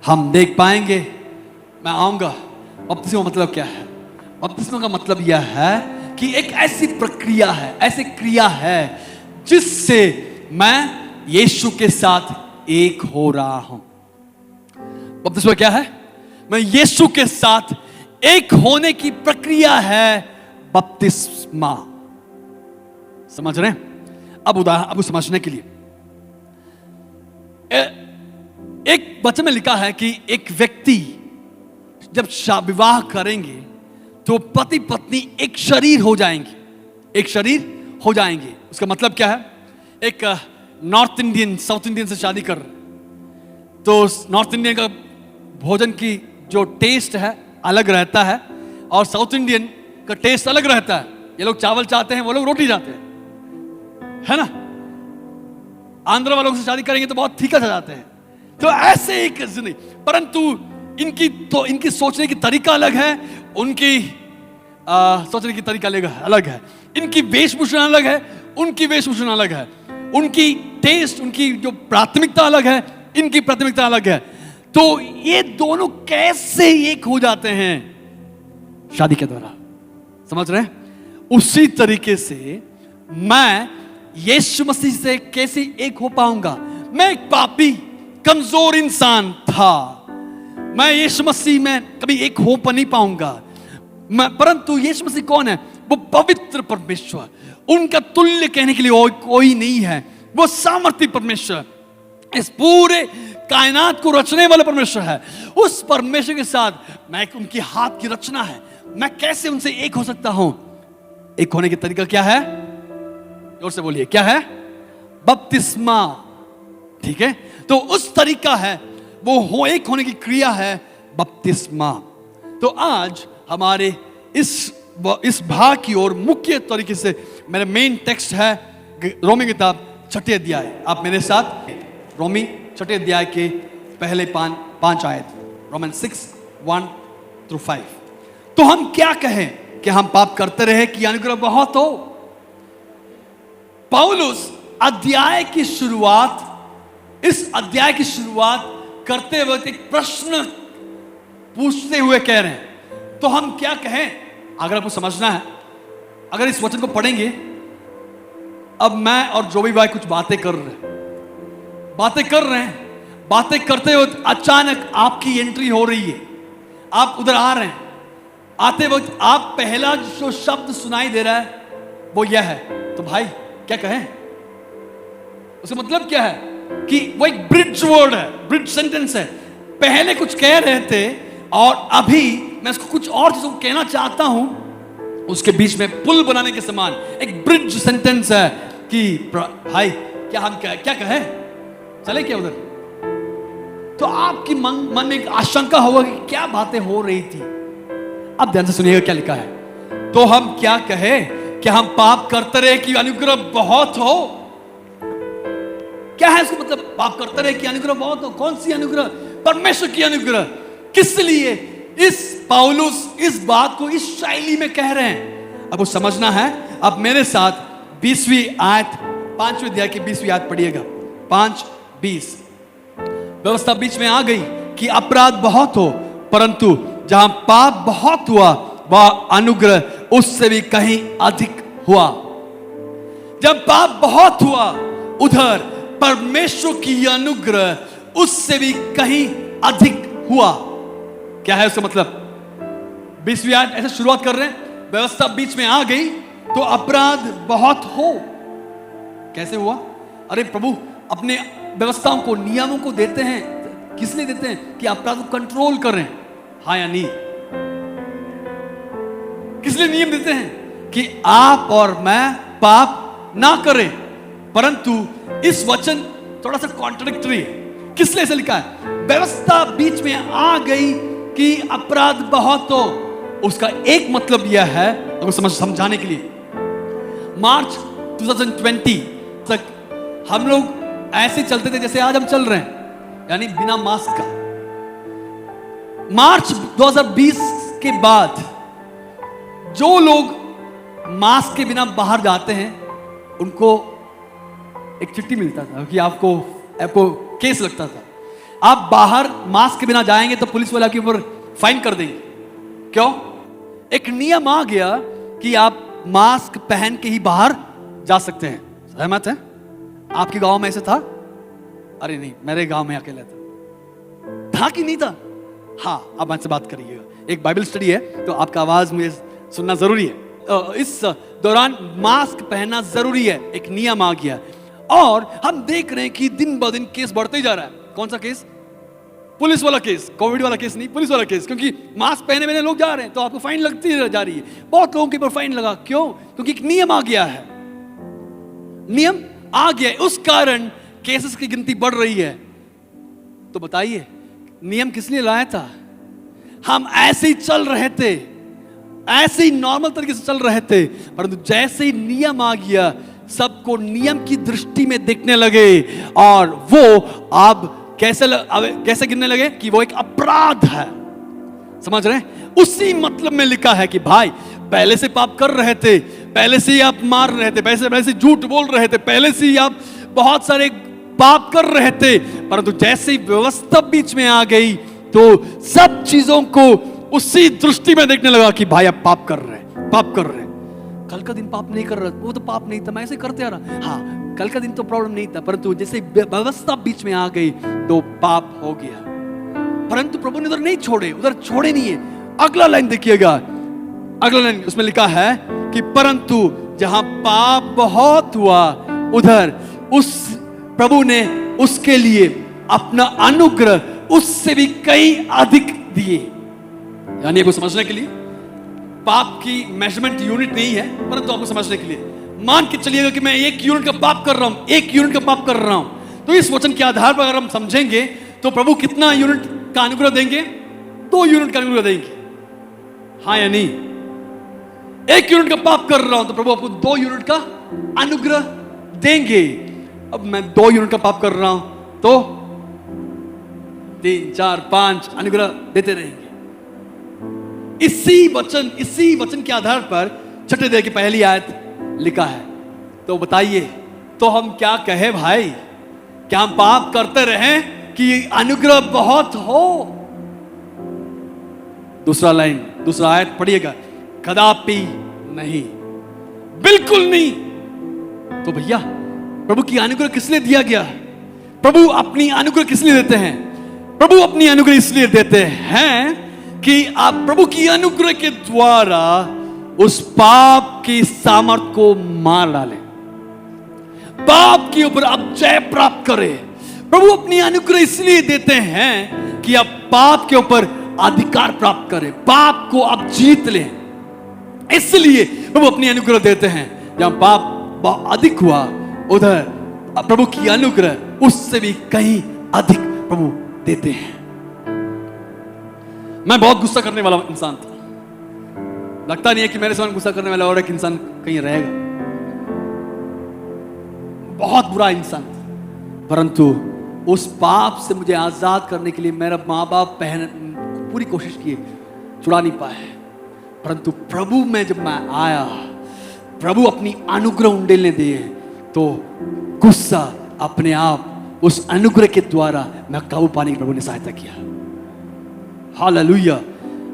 हम देख पाएंगे। मैं आऊंगा बपतिस्मा मतलब क्या है। बपतिस्मा का मतलब यह है कि एक ऐसी प्रक्रिया है, ऐसी क्रिया है जिससे मैं यीशु के साथ एक हो रहा हूं। बपतिस्मा क्या है? मैं यीशु के साथ एक होने की प्रक्रिया है बपतिस्मा। समझ रहे हैं? अब समझने के लिए एक वचन में लिखा है कि एक व्यक्ति जब विवाह करेंगे तो पति पत्नी एक शरीर हो जाएंगे, एक शरीर हो जाएंगे। उसका मतलब क्या है? एक नॉर्थ इंडियन साउथ इंडियन से शादी कर रहे तो नॉर्थ इंडियन का भोजन की जो टेस्ट है अलग रहता है और साउथ इंडियन का टेस्ट अलग रहता है। ये लोग चावल चाहते हैं, वो लोग रोटी चाहते हैं, है ना? आंध्र वालों से शादी करेंगे तो बहुत फीका सा जाते हैं। तो ऐसे एक जिंदगी, परंतु इनकी सोचने की तरीका अलग है, उनकी सोचने की तरीका अलग है, इनकी वेशभूषा अलग है, उनकी वेशभूषा अलग है, उनकी टेस्ट, उनकी जो प्राथमिकता अलग है, इनकी प्राथमिकता अलग है। तो ये दोनों कैसे एक हो जाते हैं? शादी के द्वारा। समझ रहे हैं? उसी तरीके से मैं यीशु मसीह से कैसे एक हो पाऊंगा? मैं एक पापी कमजोर इंसान था, मैं यीशु मसीह में कभी एक हो नहीं पाऊंगा। परंतु यीशु मसीह कौन है? वो पवित्र परमेश्वर, उनका तुल्य कहने के लिए और कोई नहीं है। वो सामर्थी परमेश्वर, इस पूरे कायनात को रचने वाला परमेश्वर है। उस परमेश्वर के साथ मैं उनकी हाथ की रचना है, मैं कैसे उनसे एक हो सकता हूं? एक होने का तरीका क्या है? जोर से बोलिए, क्या है? बपतिस्मा। ठीक है, तो उस तरीका है, वो एक होने की क्रिया है बपतिस्मा। तो आज हमारे इस भाग की ओर मुख्य तरीके से मेरा मेन टेक्स्ट है रोमी किताब 6 अध्याय। आप मेरे साथ रोमी 6 अध्याय के पहले 5 आयत, रोमन 6:1-5। तो हम क्या कहें कि हम पाप करते रहे कि अनुग्रह बहुत हो? पौलुस इस अध्याय की शुरुआत करते वक्त एक प्रश्न पूछते हुए कह रहे हैं। तो हम क्या कहें? अगर आपको समझना है, अगर इस वचन को पढ़ेंगे, अब मैं और जोबी भाई कुछ बातें कर रहे हैं, बातें करते वक्त अचानक आपकी एंट्री हो रही है, आप उधर आ रहे हैं। आते वक्त आप पहला जो शब्द सुनाई दे रहा है वो यह है, तो भाई क्या कहें? उसका मतलब क्या है कि वो एक ब्रिज वर्ड है, ब्रिज सेंटेंस है। पहले कुछ कह रहे थे और अभी मैं इसको कुछ और चीजों को कहना चाहता हूं, उसके बीच में पुल बनाने के समान एक ब्रिज सेंटेंस है कि भाई क्या हम क्या कहे, चले क्या उधर? तो आपकी मन में एक आशंका होगा कि क्या बातें हो रही थी। अब ध्यान से सुनिएगा क्या लिखा है। तो हम क्या कहे, क्या हम पाप करते रहे कि अनुग्रह बहुत हो? क्या है इसको मतलब, पाप करते रहे कि अनुग्रह बहुत हो? कौन सी अनुग्रह? परमेश्वर की अनुग्रह। किस लिए इस पौलुस इस बात को इस शैली में कह रहे हैं? अब वो समझना है। अब मेरे साथ 20वीं आयत, 5वें अध्याय की 20वीं आयत पढ़िएगा। 5:20। व्यवस्था बीच में आ गई कि अपराध बहुत हो, परंतु जहां पाप बहुत हुआ वह अनुग्रह उससे भी कहीं अधिक हुआ। जब पाप बहुत हुआ, उधर परमेश्वर की अनुग्रह उससे भी कहीं अधिक हुआ। क्या है उसका मतलब? 20वीं आयत ऐसे शुरुआत कर रहे हैं, व्यवस्था बीच में आ गई तो अपराध बहुत हो। कैसे हुआ? अरे प्रभु अपने व्यवस्थाओं को, नियमों को देते हैं, किस लिए देते हैं? कि अपराध को कंट्रोल करें। हाँ या नहीं? किस लिए नियम देते हैं? कि आप और मैं पाप ना करें। परंतु इस वचन थोड़ा सा कॉन्ट्रडिक्टरी है। किस लिए ऐसा लिखा है? व्यवस्था बीच में आ गई कि अपराध बहुत हो। उसका एक मतलब यह है, अगर समझाने के लिए, मार्च 2020 तक हम लोग ऐसे चलते थे जैसे आज हम चल रहे हैं, यानी बिना मास्क का। मार्च 2020 के बाद जो लोग मास्क के बिना बाहर जाते हैं उनको एक चिट्ठी मिलता था कि आपको केस लगता था। आप बाहर मास्क के बिना जाएंगे तो पुलिस वाला के ऊपर फाइन कर देंगे। क्यों? एक नियम आ गया कि आप मास्क पहन के ही बाहर जा सकते हैं। सहमत है? आपके गांव में ऐसे था? अरे नहीं, मेरे गांव में अकेला था कि नहीं था? हाँ, आप मुझसे बात करिएगा। एक बाइबल स्टडी है तो आपका आवाज मुझे सुनना जरूरी है। इस दौरान मास्क पहनना जरूरी है, एक नियम आ गया। और हम देख रहे हैं कि दिन ब दिन केस बढ़ते ही जा रहा है। कौन सा केस? पुलिस वाला केस, कोविड वाला केस नहीं, पुलिस वाला केस। क्योंकि मास्क पहने हुए लोग जा रहे हैं तो आपको फाइन लगती जा रही है। बहुत लोगों के ऊपर फाइन लगा। क्यों? क्योंकि एक नियम आ गया है। नियम आ गया है, उस कारण केसेस की गिनती बढ़ रही है। तो बताइए, नियम किस लिए लाया था? हम ऐसे ही चल रहे थे, ऐसे ही नॉर्मल तरीके से चल रहे थे, परंतु जैसे ही नियम आ गया सबको नियम की दृष्टि में देखने लगे और वो अब कैसे गिनने लगे कि वो एक अपराध है। समझ रहे हैं? उसी मतलब में लिखा है कि भाई पहले से पाप कर रहे थे, पहले से ही आप मार रहे थे, पहले से झूठ बोल रहे थे, पहले से ही आप बहुत सारे पाप कर रहे थे, परंतु जैसे ही व्यवस्था बीच में आ गई तो सब चीजों को उसी दृष्टि में देखने लगा कि भाई आप पाप कर रहे हैं, पाप कर रहे हैं। कल का दिन पाप नहीं कर रहा, वो तो पाप नहीं था, मैं ऐसे करते आ रहा। हाँ, कल का दिन तो प्रॉब्लम नहीं था, परंतु जैसे व्यवस्था बीच में आ गई तो पाप हो गया। परंतु प्रभु ने उधर नहीं छोड़े, उधर छोड़े नहीं है। अगला लाइन देखिएगा, अगला लाइन उसमें लिखा है कि परंतु जहां पाप बहुत हुआ, उधर उस प्रभु ने उसके लिए अपना अनुग्रह उससे भी कई अधिक दिए। यानी आपको समझने के लिए, पाप की मेजरमेंट यूनिट नहीं है, परंतु आपको समझने के लिए मान के चलिएगा कि मैं 1 यूनिट का पाप कर रहा हूं, 1 यूनिट का पाप कर रहा हूं, तो इस वचन के आधार पर अगर हम समझेंगे तो प्रभु कितना यूनिट का अनुग्रह देंगे? 2 यूनिट का अनुग्रह देंगे। हाँ या नहीं? 1 यूनिट का पाप कर रहा हूं तो प्रभु आपको 2 यूनिट का अनुग्रह देंगे। अब मैं 2 यूनिट का पाप कर रहा हूं तो 3, 4, 5 अनुग्रह देते रहेंगे। इसी वचन के आधार पर 6ठे अध्याय की पहली आयत लिखा है। तो बताइए, तो हम क्या कहे भाई? क्या हम पाप करते रहे कि अनुग्रह बहुत हो? दूसरा आयत पढ़िएगा, कदापि नहीं, बिल्कुल नहीं। तो भैया प्रभु की अनुग्रह किस लिए दिया गया? प्रभु अपनी अनुग्रह किस लिए देते हैं? प्रभु अपनी अनुग्रह इसलिए देते हैं कि आप प्रभु की अनुग्रह के द्वारा उस पाप की सामर्थ को मार डालें, पाप के ऊपर आप जय प्राप्त करें। प्रभु अपनी अनुग्रह इसलिए देते हैं कि आप पाप के ऊपर अधिकार प्राप्त करें, पाप को आप जीत लें। इसलिए प्रभु अपनी अनुग्रह देते हैं। जहां पाप अधिक हुआ, उधर प्रभु की अनुग्रह उससे भी कहीं अधिक प्रभु देते हैं। मैं बहुत गुस्सा करने वाला इंसान था। लगता नहीं है कि मेरे सामने गुस्सा करने वाला और एक इंसान कहीं रहेगा। बहुत बुरा इंसान था, परंतु उस पाप से मुझे आजाद करने के लिए मेरा माँ बाप पूरी कोशिश किए, छुड़ा नहीं पाए। परंतु प्रभु में जब मैं आया, प्रभु अपनी अनुग्रह उंडेलने दिए, तो गुस्सा अपने आप उस अनुग्रह के द्वारा मैं काबू पाने की प्रभु ने सहायता किया। हालेलुया।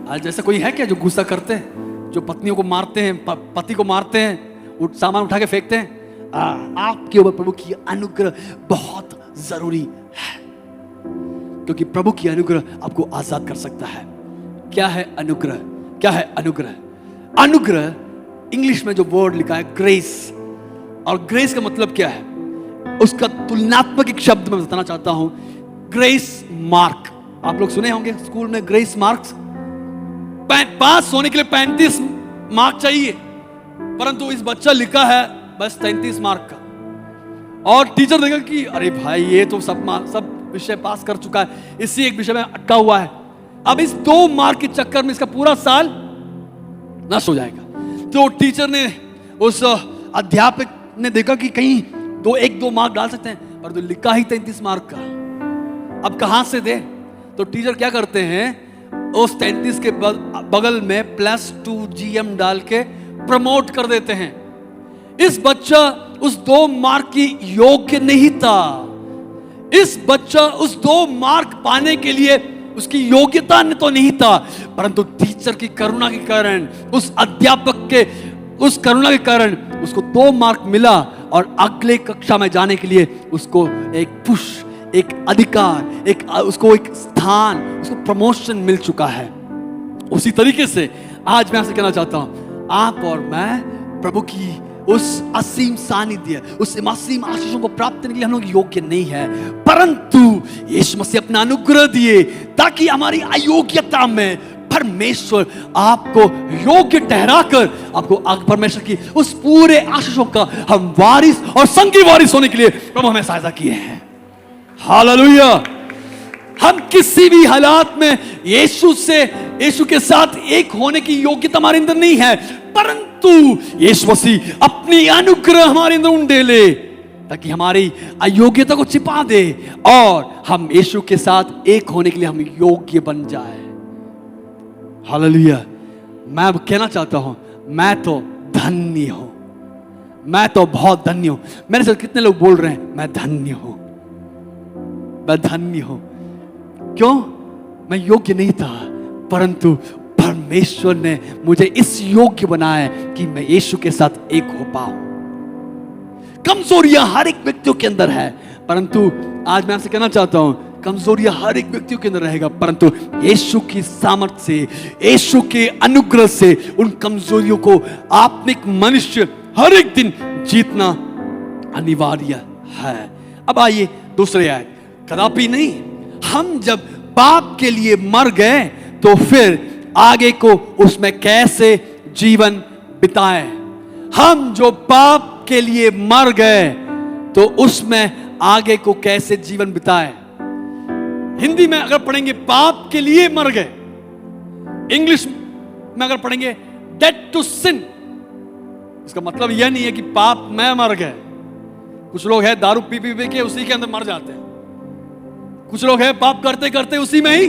आज जैसा कोई है क्या जो गुस्सा करते हैं, जो पत्नियों को मारते हैं, पति को मारते हैं, सामान उठा के फेंकते हैं? आपके ऊपर प्रभु की अनुग्रह बहुत जरूरी है, क्योंकि प्रभु की अनुग्रह आपको आजाद कर सकता है। क्या है अनुग्रह? क्या है अनुग्रह? अनुग्रह इंग्लिश में जो वर्ड लिखा है ग्रेस, और ग्रेस का मतलब क्या है, उसका तुलनात्मक एक शब्द मैं बताना चाहता हूं, ग्रेस मार्क। आप लोग सुने होंगे स्कूल में ग्रेस मार्क्स। पास होने के लिए 35 मार्क चाहिए, परंतु इस बच्चा लिखा है बस 33 मार्क का, और टीचर देखा कि अरे भाई ये तो सब विषय पास कर चुका है, इसी एक विषय में अटका हुआ है, अब इस 2 मार्क के चक्कर में इसका पूरा साल नष्ट हो जाएगा। तो टीचर ने, उस अध्यापक ने देखा कि कहीं 1-2 मार्क डाल सकते हैं, पर तो लिखा ही 33 मार्क का, अब कहां से दे? तो टीचर क्या करते हैं, उस 33 के बगल में +2 GM डाल के प्रमोट कर देते हैं। इस बच्चा उस 2 मार्क की योग्य नहीं था। इस बच्चा उस 2 मार्क पाने के लिए उसकी योग्यता तो नहीं था, परंतु टीचर की करुणा के कारण, उस अध्यापक के उस करुणा के कारण उसको 2 मार्क मिला, और अगले कक्षा में जाने के लिए उसको एक पुश, एक अधिकार, उसको एक स्थान, उसको प्रमोशन मिल चुका है। उसी तरीके से आज मैं आपसे कहना चाहता हूं, आप और मैं प्रभु की उस असीम सानिध्य, उस असीम आशीषों को प्राप्त करने के लिए हम लोग योग्य नहीं है, परंतु यीशु मसीह अपना अनुग्रह दिए ताकि हमारी अयोग्यता में परमेश्वर आपको योग्य ठहराकर आपको परमेश्वर की उस पूरे आशीषों का हम वारिस और संगी वारिस होने के लिए प्रभु हमें सहायता किए हैं। हालेलुया। हम किसी भी हालात में यीशु के साथ एक होने की योग्यता हमारे अंदर नहीं है, परंतु यीशु मसीह अपनी अनुग्रह हमारे अंदर उंडेले ताकि हमारी अयोग्यता को छिपा दे और हम यीशु के साथ एक होने के लिए हम योग्य बन जाए। हालेलुया। मैं कहना चाहता हूं, मैं तो धन्य हूं, मैं तो बहुत धन्य हूं। मेरे साथ कितने लोग बोल रहे हैं मैं धन्य हूं, मैं धन्य हूं। क्यों? मैं योग्य नहीं था, परंतु परमेश्वर ने मुझे इस योग्य बनाया कि मैं यीशु के साथ एक हो पाऊं। कमजोरियां हर एक व्यक्तियों के अंदर है, परंतु आज मैं आपसे कहना चाहता हूं, कमजोरियां हर एक व्यक्तियों के अंदर रहेगा, परंतु यीशु की सामर्थ्य से, यीशु के अनुग्रह से उन कमजोरियों को आपने एक मनुष्य हर एक दिन जीतना अनिवार्य है। अब आइए दूसरे आयत। कदापि नहीं, हम जब पाप के लिए मर गए तो फिर आगे को उसमें कैसे जीवन बिताएं। हम जो पाप के लिए मर गए तो उसमें आगे को कैसे जीवन बिताएं। हिंदी में अगर पढ़ेंगे पाप के लिए मर गए, इंग्लिश में अगर पढ़ेंगे डेड टू सिन, इसका मतलब यह नहीं है कि पाप में मर गए। कुछ लोग हैं दारू पी पी के उसी के अंदर मर जाते हैं, कुछ लोग हैं पाप करते करते उसी में ही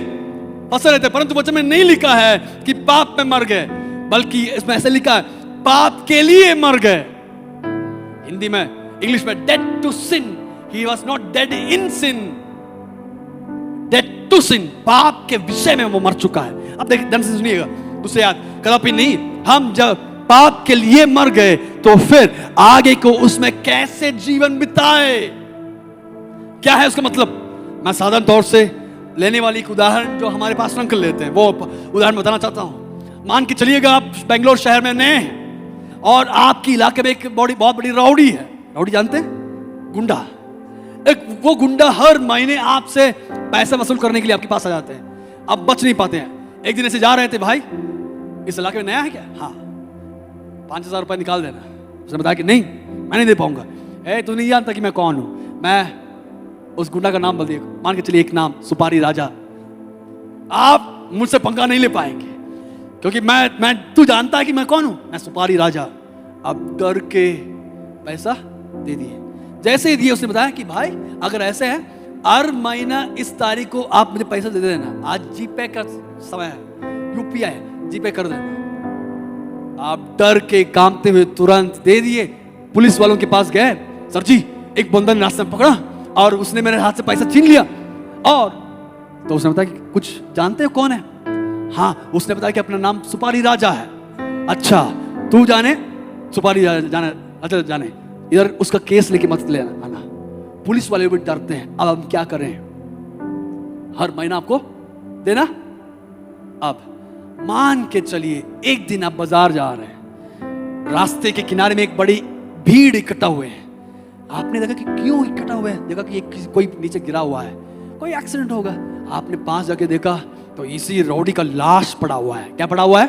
फंसे रहते हैं, परंतु वचन में नहीं लिखा है कि पाप में मर गए, बल्कि इसमें ऐसे लिखा है पाप के लिए मर गए। हिंदी में, इंग्लिश में dead to sin, he was not dead in sin, dead to sin, पाप के विषय में वो मर चुका है। अब देखिए ध्यान से सुनिएगा दूसरे याद। कदापि नहीं, हम जब पाप के लिए मर गए तो फिर आगे को उसमें कैसे जीवन बिताए। क्या है उसका मतलब? मैं साधारण तौर से लेने वाली एक उदाहरण जो हमारे पास अंकल लेते हैं वो उदाहरण बताना चाहता हूं। मान के चलिएगा आप बेंगलोर शहर में नए हैं और आपकी इलाके में एक बहुत बड़ी राउडी है। राउडी जानते हैं? गुंडा। वो गुंडा हर महीने आपसे पैसा वसूल करने के लिए आपके पास आ जाते हैं, आप बच नहीं पाते हैं। एक दिन ऐसे जा रहे थे, भाई इस इलाके में नया है क्या? हाँ, 5,000 रुपये निकाल देना। उसने बताया कि नहीं, मैं नहीं दे पाऊंगा। तू नहीं जानता कि मैं कौन हूं? मैं उस गुंडा का नाम बोल दिया, मान के चलिए एक नाम, सुपारी राजा। आप मुझसे पंगा नहीं ले पाएंगे क्योंकि मैं तू जानता है कि मैं कौन हूं, मैं सुपारी राजा। अब डर के पैसा दे दिए। जैसे ही दिए उसने बताया कि भाई अगर ऐसे है, हर महीना इस तारीख को आप मुझे पैसा दे देना। आज जीपे का समय है, यूपीआई है, जीपे कर देना। आप डर के कांपते हुए तुरंत दे दिए। पुलिस वालों के पास गए, सर जी एक बंदा ने रास्ते में पकड़ा और उसने मेरे हाथ से पैसा छीन लिया। और तो उसने बताया कि कुछ जानते हो कौन है? हाँ, उसने बताया कि अपना नाम सुपारी राजा है। अच्छा, तू जाने सुपारी राजा जाने, अच्छा जाने, इधर उसका केस लेके मत ले आना। पुलिस वाले भी डरते हैं। अब हम क्या करें? हर महीना आपको देना। अब मान के चलिए एक दिन आप बाजार जा रहे हैं, रास्ते के किनारे में एक बड़ी भीड़ इकट्ठा हुए हैं। आपने देखा कि क्यों इकट्ठा हुए हैं? देखा कि कोई नीचे गिरा हुआ है, कोई एक्सीडेंट होगा। आपने पास जाके देखा तो इसी रौडी का लाश पड़ा हुआ है। क्या पड़ा हुआ है?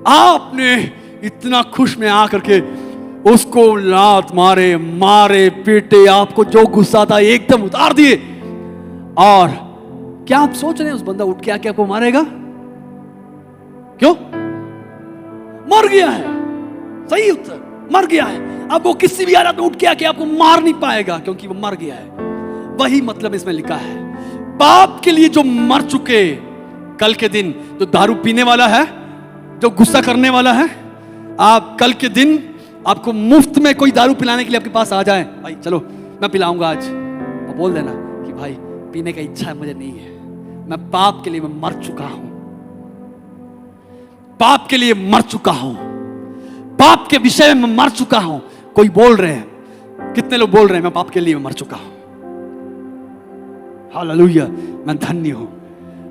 आपने इतना खुश में आकर के उसको लात मारे मारे पीटे, आपको जो गुस्सा था एकदम उतार दिए। और क्या आप सोच रहे हैं उस बंदा उठ के आके आपको मारेगा? क्यों? मर गया है। सही उत्तर, मर गया है। अब वो किसी भी हालत में उठ के आके आपको मार नहीं पाएगा क्योंकि वो मर गया है। वही मतलब इसमें लिखा है, पाप के लिए जो मर चुके, कल के दिन जो दारू पीने वाला है, जो गुस्सा करने वाला है, आप कल के दिन आपको मुफ्त में कोई दारू पिलाने के लिए आपके पास आ जाए, भाई चलो मैं पिलाऊंगा आज, और बोल देना कि भाई पीने का इच्छा मुझे नहीं है, मैं पाप के लिए मैं मर चुका हूं, पाप के लिए मर चुका हूं, पाप के विषय में मैं मर चुका हूं। कोई बोल रहे हैं, कितने लोग बोल रहे हैं मैं पाप के लिए मर चुका हूं? हालेलुया, मैं धन्य हूं।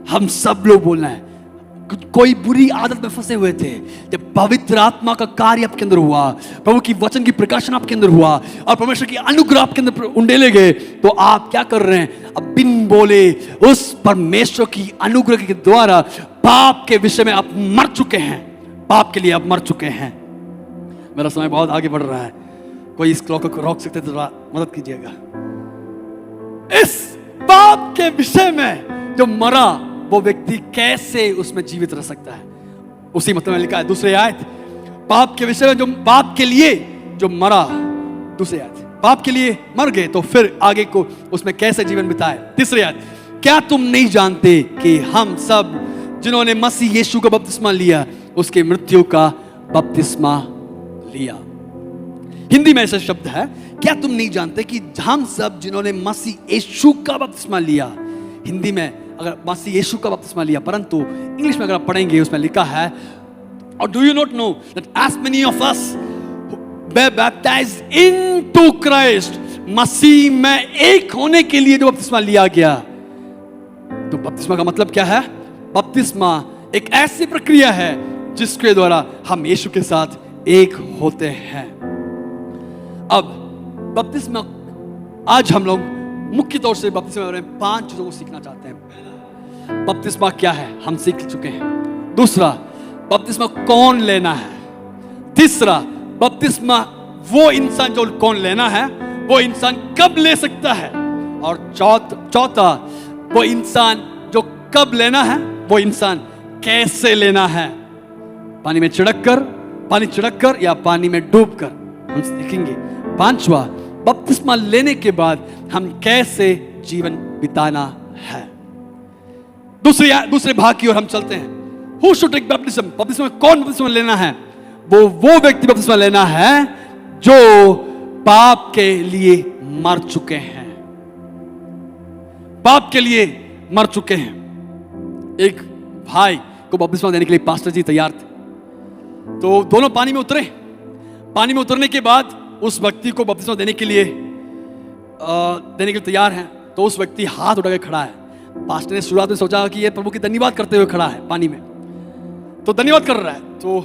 हम सब लोग बोलना है। कोई बुरी आदत में फंसे हुए थे, जब पवित्र आत्मा का कार्य आपके अंदर हुआ, प्रभु की वचन की प्रकाशन आपके अंदर हुआ और परमेश्वर की अनुग्रह आपके अंदर उंडेले गए, तो आप क्या कर रहे हैं? अब बिन बोले उस परमेश्वर की अनुग्रह के द्वारा पाप के विषय में आप मर चुके हैं, पाप के लिए आप मर चुके हैं। मेरा समय बहुत आगे बढ़ रहा है, कोई इस क्लॉक को रोक सकते तो मदद कीजिएगा। इस पाप के विषय में जो मरा, वो व्यक्ति कैसे उसमें जीवित रह सकता है? उसी मतलब में लिखा है दूसरी आयत, पाप के विषय में जो पाप के लिए जो मरा, दूसरी आयत, पाप के लिए मर गए तो फिर आगे को उसमें कैसे जीवन बिताए। तीसरी आयत, क्या तुम नहीं जानते कि हम सब जिन्होंने मसीह यीशु का बपतिस्मा लिया, उसके मृत्यु का बपतिस्मा लिया। हिंदी में ऐसा शब्द है, क्या तुम नहीं जानते कि हम सब जिन्होंने मसीह यीशु का बपतिस्मा लिया। हिंदी में अगर मसीह यीशु का बपतिस्मा लिया, परंतु इंग्लिश में अगर आप पढ़ेंगे उसमें लिखा है, और do you not know that as many of us were baptised into Christ, मसीह में एक होने के लिए जो बपतिस्मा लिया गया। तो बपतिस्मा का मतलब क्या है? बपतिस्मा एक ऐसी प्रक्रिया है जिसके द्वारा हम यीशु के साथ एक होते हैं। अब बपतिस्मा, आज हम लोग मुख्य तौर से बपतिस्मा के बारे में 5 चीजों को सीखना चाहते हैं। बपतिस्मा क्या है, हम सीख चुके हैं। दूसरा, बपतिस्मा कौन लेना है। तीसरा, बपतिस्मा वो इंसान जो कौन लेना है, वो इंसान कब ले सकता है। और चौथा, वो इंसान जो कब लेना है, वो इंसान कैसे लेना है। पानी में छिड़क कर या पानी में डूब कर, हम सीखेंगे। 5वां, बपतिस्मा लेने के बाद हम कैसे जीवन बिताना है। दूसरे भाग की ओर हम चलते हैं। Who should take baptism? बपतिस्मा कौन बपतिस्मा लेना है? वो व्यक्ति बपतिस्मा लेना है जो पाप के लिए मर चुके हैं, पाप के लिए मर चुके हैं। एक भाई को बपतिस्मा देने के लिए पास्टर जी तैयार थे, तो दोनों पानी में उतरे। पानी में उतरने के बाद उस व्यक्ति को बपतिस्मा देने के लिए तैयार हैं, तो उस व्यक्ति हाथ उठा के खड़ा है। पास्टर ने शुरुआत में सोचा कि ये प्रभु की धन्यवाद करते हुए खड़ा है पानी में, तो धन्यवाद कर रहा है। तो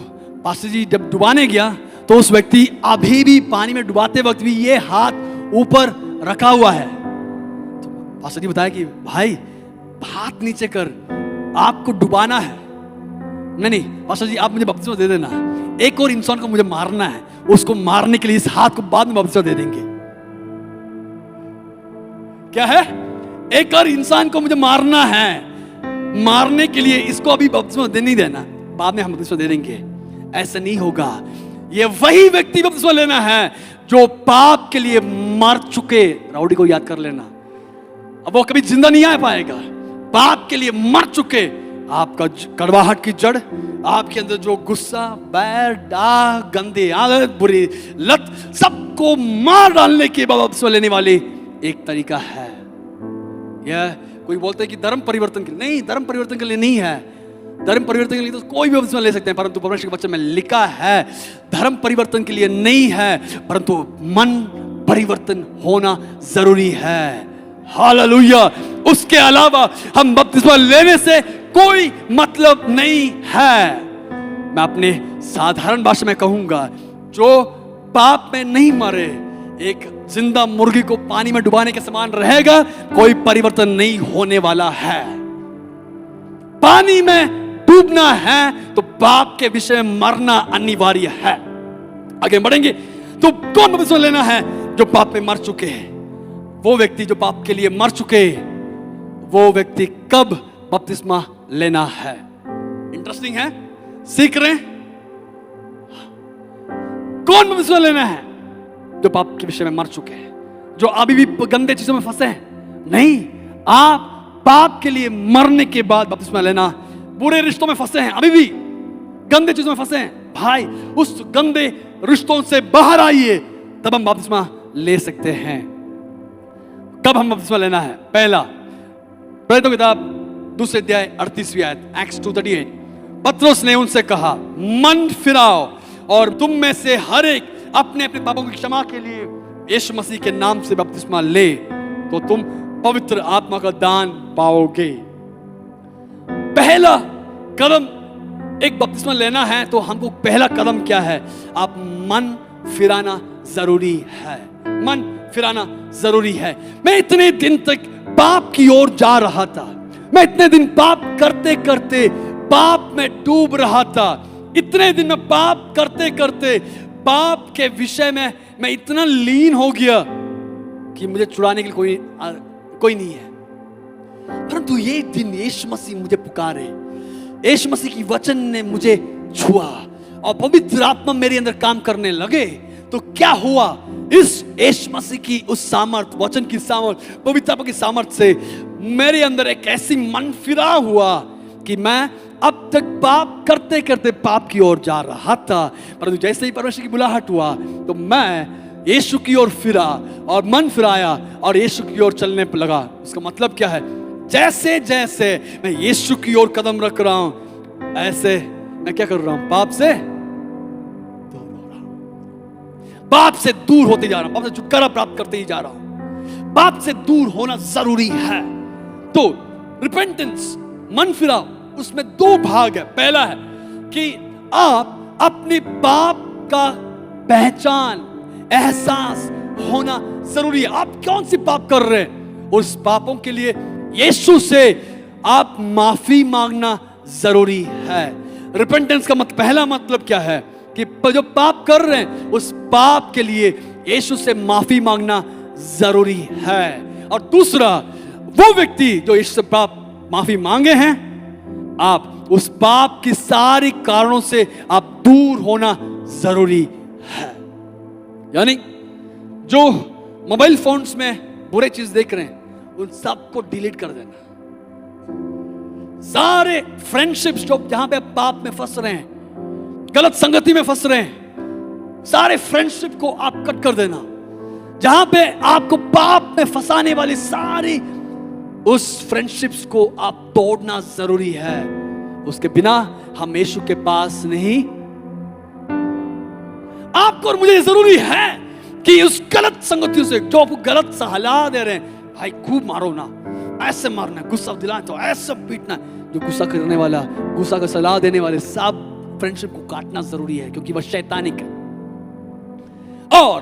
पास्टर जी जब डुबाने गया तो उस व्यक्ति अभी भी पानी में डुबाते वक्त भी ये हाथ ऊपर रखा हुआ है। तो पास्टर जी बताया कि भाई हाथ नीचे कर, आपको डुबाना है, नहीं पास्टर जी आप मुझे बपतिस्मा दे देना, एक और इंसान को मुझे मारना है, उसको मारने के लिए इस हाथ को बाद में बपतिस्मा दे देंगे। क्या है? एक और इंसान को मुझे मारना है, मारने के लिए इसको अभी बपतिस्मा दे नहीं देना, बाद में हम बपतिस्मा दे देंगे। ऐसा नहीं होगा। ये वही व्यक्ति बपतिस्मा लेना है जो पाप के लिए मर चुके। राउडी को याद कर लेना, अब वो कभी जिंदा नहीं आ पाएगा। पाप के लिए मर चुके, आपका कड़वाहट की जड़, आपके अंदर जो गुस्सा, बैर, डाह, गंदे आदत, बुरी लत, सबको मार डालने के बाद बपतिस्मा लेने वाली एक तरीका है। यह कोई बोलते हैं कि धर्म परिवर्तन के लिए, नहीं, धर्म परिवर्तन के लिए नहीं है। धर्म परिवर्तन के लिए तो कोई भी बपतिस्मा ले सकते हैं, परंतु परमेश्वर के वचन में लिखा है धर्म परिवर्तन के लिए नहीं है, परंतु मन परिवर्तन होना जरूरी है। हालेलुया। उसके अलावा हम बपतिस्मा लेने से कोई मतलब नहीं है। मैं अपने साधारण भाषा में कहूंगा, जो पाप में नहीं मरे एक जिंदा मुर्गी को पानी में डुबाने के समान रहेगा, कोई परिवर्तन नहीं होने वाला है। पानी में डूबना है तो पाप के विषय में मरना अनिवार्य है। आगे बढ़ेंगे तो कौन बपतिस्मा लेना है? जो पाप में मर चुके हैं, वो व्यक्ति जो पाप के लिए मर चुके, वो व्यक्ति कब बपतिस्मा लेना है? इंटरेस्टिंग है, सीख रहे हैं। कौन बपतिस्मा लेना है? जो पाप के विषय में मर चुके हैं, जो अभी भी गंदे चीजों में फंसे हैं। नहीं, आप पाप के लिए मरने के बाद बपतिस्मा लेना। बुरे रिश्तों में फंसे हैं, अभी भी गंदे चीजों में फंसे हैं, भाई उस गंदे रिश्तों से बाहर आइए, तब हम बपतिस्मा ले सकते हैं। कब हम बपतिस्मा लेना है? पहला, प्रेरितों की किताब 2 अध्याय 38वीं आयत, एक्ट्स 2:38। पतरस ने उनसे कहा, मन फिराओ और तुम में से हर एक अपने अपने पापों की क्षमा के लिए यीशु मसीह के नाम से बपतिस्मा ले, तो तुम पवित्र आत्मा का दान पाओगे। पहला कदम एक बपतिस्मा लेना है तो हमको पहला कदम क्या है? आप मन फिराना जरूरी है। मन फिराना जरूरी है। मैं इतने दिन तक पाप की ओर जा रहा था, मैं इतने दिन पाप करते करते पाप में डूब रहा था। इतने दिन में पाप करते करते पाप के विषय में मैं इतना लीन हो गया कि मुझे छुड़ाने के लिए कोई नहीं है। परंतु ये दिन यीशु मसीह मुझे पुकारे, यीशु मसीह की वचन ने मुझे छुआ और पवित्र आत्मा मेरे अंदर काम करने लगे। तो क्या हुआ? इस यीशु मसीह की उस सामर्थ, वचन की सामर्थ, पवित्र आत्मा की सामर्थ से मेरे अंदर एक ऐसी मन फिरा हुआ कि मैं अब तक पाप करते करते पाप की ओर जा रहा था, परंतु जैसे ही परमेश्वर की बुलाहट हुआ तो मैं यीशु की ओर फिरा और मन फिराया और यीशु की ओर चलने पर लगा। इसका मतलब क्या है? जैसे जैसे मैं यीशु की ओर कदम रख रहा हूं, ऐसे मैं क्या कर रहा हूं? पाप से दूर हो रहा हूं, पाप से दूर होते जा रहा हूं, पाप से छुटकारा प्राप्त करते ही जा रहा हूं। पाप से दूर होना जरूरी है। तो रिपेंटेंस, मन फिराओ, उसमें 2 भाग है। पहला है कि आप अपने पाप का पहचान, एहसास होना जरूरी है। आप कौन सी पाप कर रहे हैं, उस पापों के लिए यीशु से आप माफी मांगना जरूरी है। रिपेंटेंस का पहला मतलब क्या है? कि जो पाप कर रहे हैं उस पाप के लिए यीशु से माफी मांगना जरूरी है। और दूसरा, वो व्यक्ति जो यीशु से पाप माफी मांगे हैं, आप उस पाप की सारी कारणों से आप दूर होना जरूरी है। यानी जो मोबाइल फोन्स में बुरे चीज देख रहे हैं उन सबको डिलीट कर देना। सारे फ्रेंडशिप्स जो जहां पे पाप में फंस रहे हैं, गलत संगति में फंस रहे हैं, सारे फ्रेंडशिप को आप कट कर देना। जहां पे आपको पाप में फंसाने वाली सारी उस फ्रेंडशिप्स को आप तोड़ना जरूरी है। उसके बिना हम यीशु के पास नहीं। आपको और मुझे जरूरी है कि उस गलत संगतियों से जो आपको गलत सलाह दे रहे हैं, भाई खूब मारो ना, ऐसे मारना, गुस्सा दिलाना तो ऐसे पीटना, जो गुस्सा करने वाला, गुस्सा का सलाह देने वाले सब फ्रेंडशिप को काटना जरूरी है, क्योंकि वह शैतानिक है। और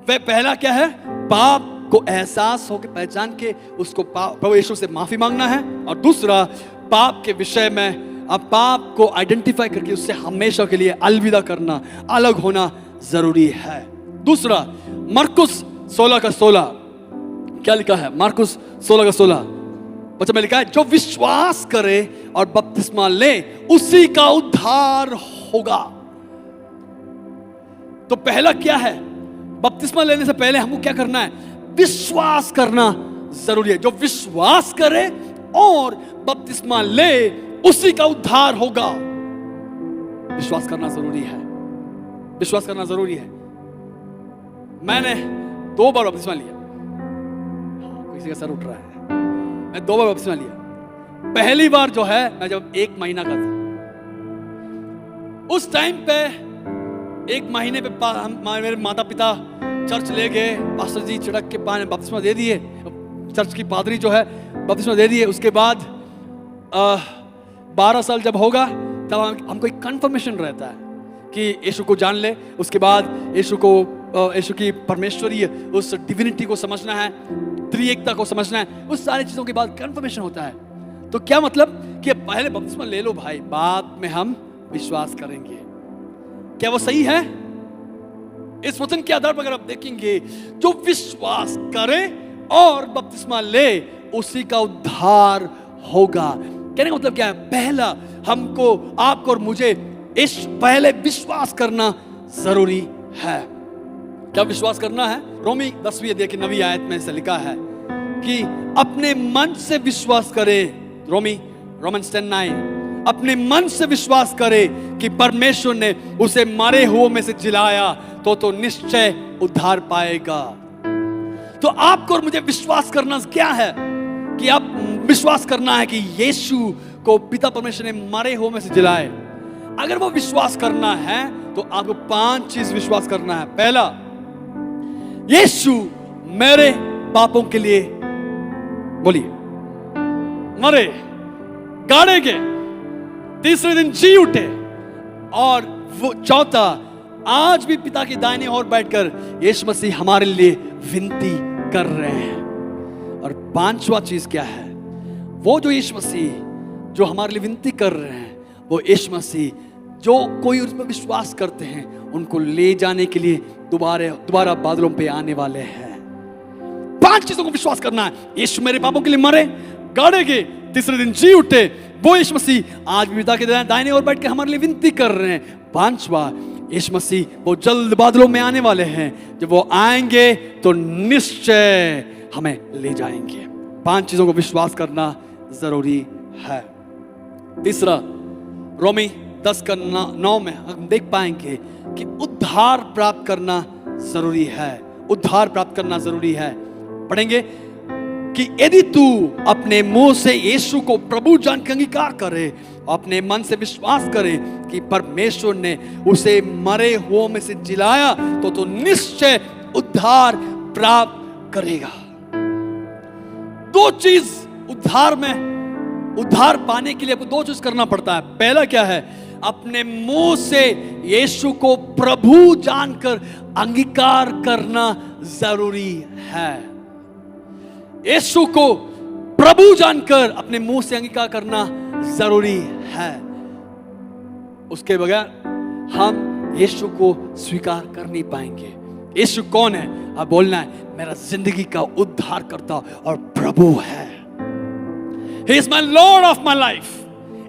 वह पहला क्या है? पाप को एहसास होकर पहचान के उसको प्रभु यीशु से माफी मांगना है। और दूसरा, पाप के विषय में, अब पाप को आइडेंटिफाई करके उससे हमेशा के लिए अलविदा करना, अलग होना जरूरी है। दूसरा, मरकुस 16:16 क्या लिखा है? मरकुस 16:16 बच्चा में लिखा है, जो विश्वास करे और बपतिस्मा ले उसी का उद्धार होगा। तो पहला क्या है? बपतिस्मा लेने से पहले हमको क्या करना है? विश्वास करना जरूरी है। जो विश्वास करे और बपतिस्मा ले उसी का उद्धार होगा। विश्वास करना जरूरी है, विश्वास करना जरूरी है। मैंने 2 बार बपतिस्मा लिया। किसी का सर उठ रहा है। मैं 2 बार बपतिस्मा लिया। पहली बार जो है, मैं जब 1 महीना का था, उस टाइम पे 1 महीने पे मेरे माता पिता चर्च ले गए, पास्टर जी छिड़क के पानी बपतिस्मा दे दिए, चर्च की पादरी जो है बपतिस्मा दे दिए। उसके बाद 12 साल जब होगा तब हमको एक कंफर्मेशन रहता है कि यीशु को जान ले। उसके बाद यीशु की परमेश्वरी, उस डिविनिटी को समझना है, त्रिएकता को समझना है। उस सारी चीजों के बाद कंफर्मेशन होता है। तो क्या मतलब कि पहले बपतिस्मा ले लो भाई, बाद में हम विश्वास करेंगे। क्या वो सही है? इस वचन के आधार पर अगर आप देखेंगे, जो विश्वास करे और बपतिस्मा ले उसी का उद्धार होगा। कहने का मतलब क्या है? पहला हमको, आपको और मुझे पहले विश्वास करना जरूरी है। क्या विश्वास करना है? रोमी 10वीं अध्याय की 9वीं आयत में से लिखा है कि अपने मन से विश्वास करे। रोमन्स 10:9, अपने मन से विश्वास करे कि परमेश्वर ने उसे मरे हुओं में से जिलाया तो निश्चय उद्धार पाएगा। तो आपको और मुझे विश्वास करना क्या है? कि आप विश्वास करना है कि यीशु को पिता परमेश्वर ने मरे हुओं में से जिलाए। अगर वो विश्वास करना है तो आपको 5 चीज विश्वास करना है। पहला, यीशु मेरे पापों के लिए, बोलिए, मरे, गाड़े गए, तीसरे दिन जी उठे, और वो चौथा, आज भी पिता की दाहिनी ओर बैठकर यीशु मसीह हमारे लिए विनती कर रहे हैं। और 5वां चीज क्या है? वो जो यीशु मसीह जो हमारे लिए विनती कर रहे हैं, वो यीशु मसीह जो कोई उस पर विश्वास करते हैं उनको ले जाने के लिए दोबारा बादलों पे आने वाले हैं। 5 चीजों को विश्वास करना है। यीशु मेरे पापों के लिए मरे, गाड़े गए, तीसरे दिन जी उठे, वो यीशु मसीह आज भी पिता के दाहिने ओर बैठ के हमारे लिए विनती कर रहे हैं। 5वां, यीशु मसीह वो जल्द बादलों में आने वाले हैं। जब वो आएंगे तो निश्चय हमें ले जाएंगे। 5 चीजों को विश्वास करना जरूरी है। तीसरा, रोमी 10:9 में हम देख पाएंगे कि उद्धार प्राप्त करना जरूरी है। उद्धार प्राप्त करना जरूरी है। पढ़ेंगे कि यदि तू अपने मुंह से यीशु को प्रभु जान के अंगीकार करे, अपने मन से विश्वास करे कि परमेश्वर ने उसे मरे हुओं में से जिलाया तो निश्चय उद्धार प्राप्त करेगा। 2 चीज उद्धार में, उद्धार पाने के लिए आपको 2 चीज करना पड़ता है। पहला क्या है? अपने मुंह से यीशु को प्रभु जानकर अंगीकार करना जरूरी है। यीशु को प्रभु जानकर अपने मुंह से अंगीकार करना जरूरी है। उसके बगैर हम यीशु को स्वीकार कर नहीं पाएंगे। यीशु कौन है? आप बोलना है, मेरा जिंदगी का उद्धार करता और प्रभु है। He is my Lord of my life।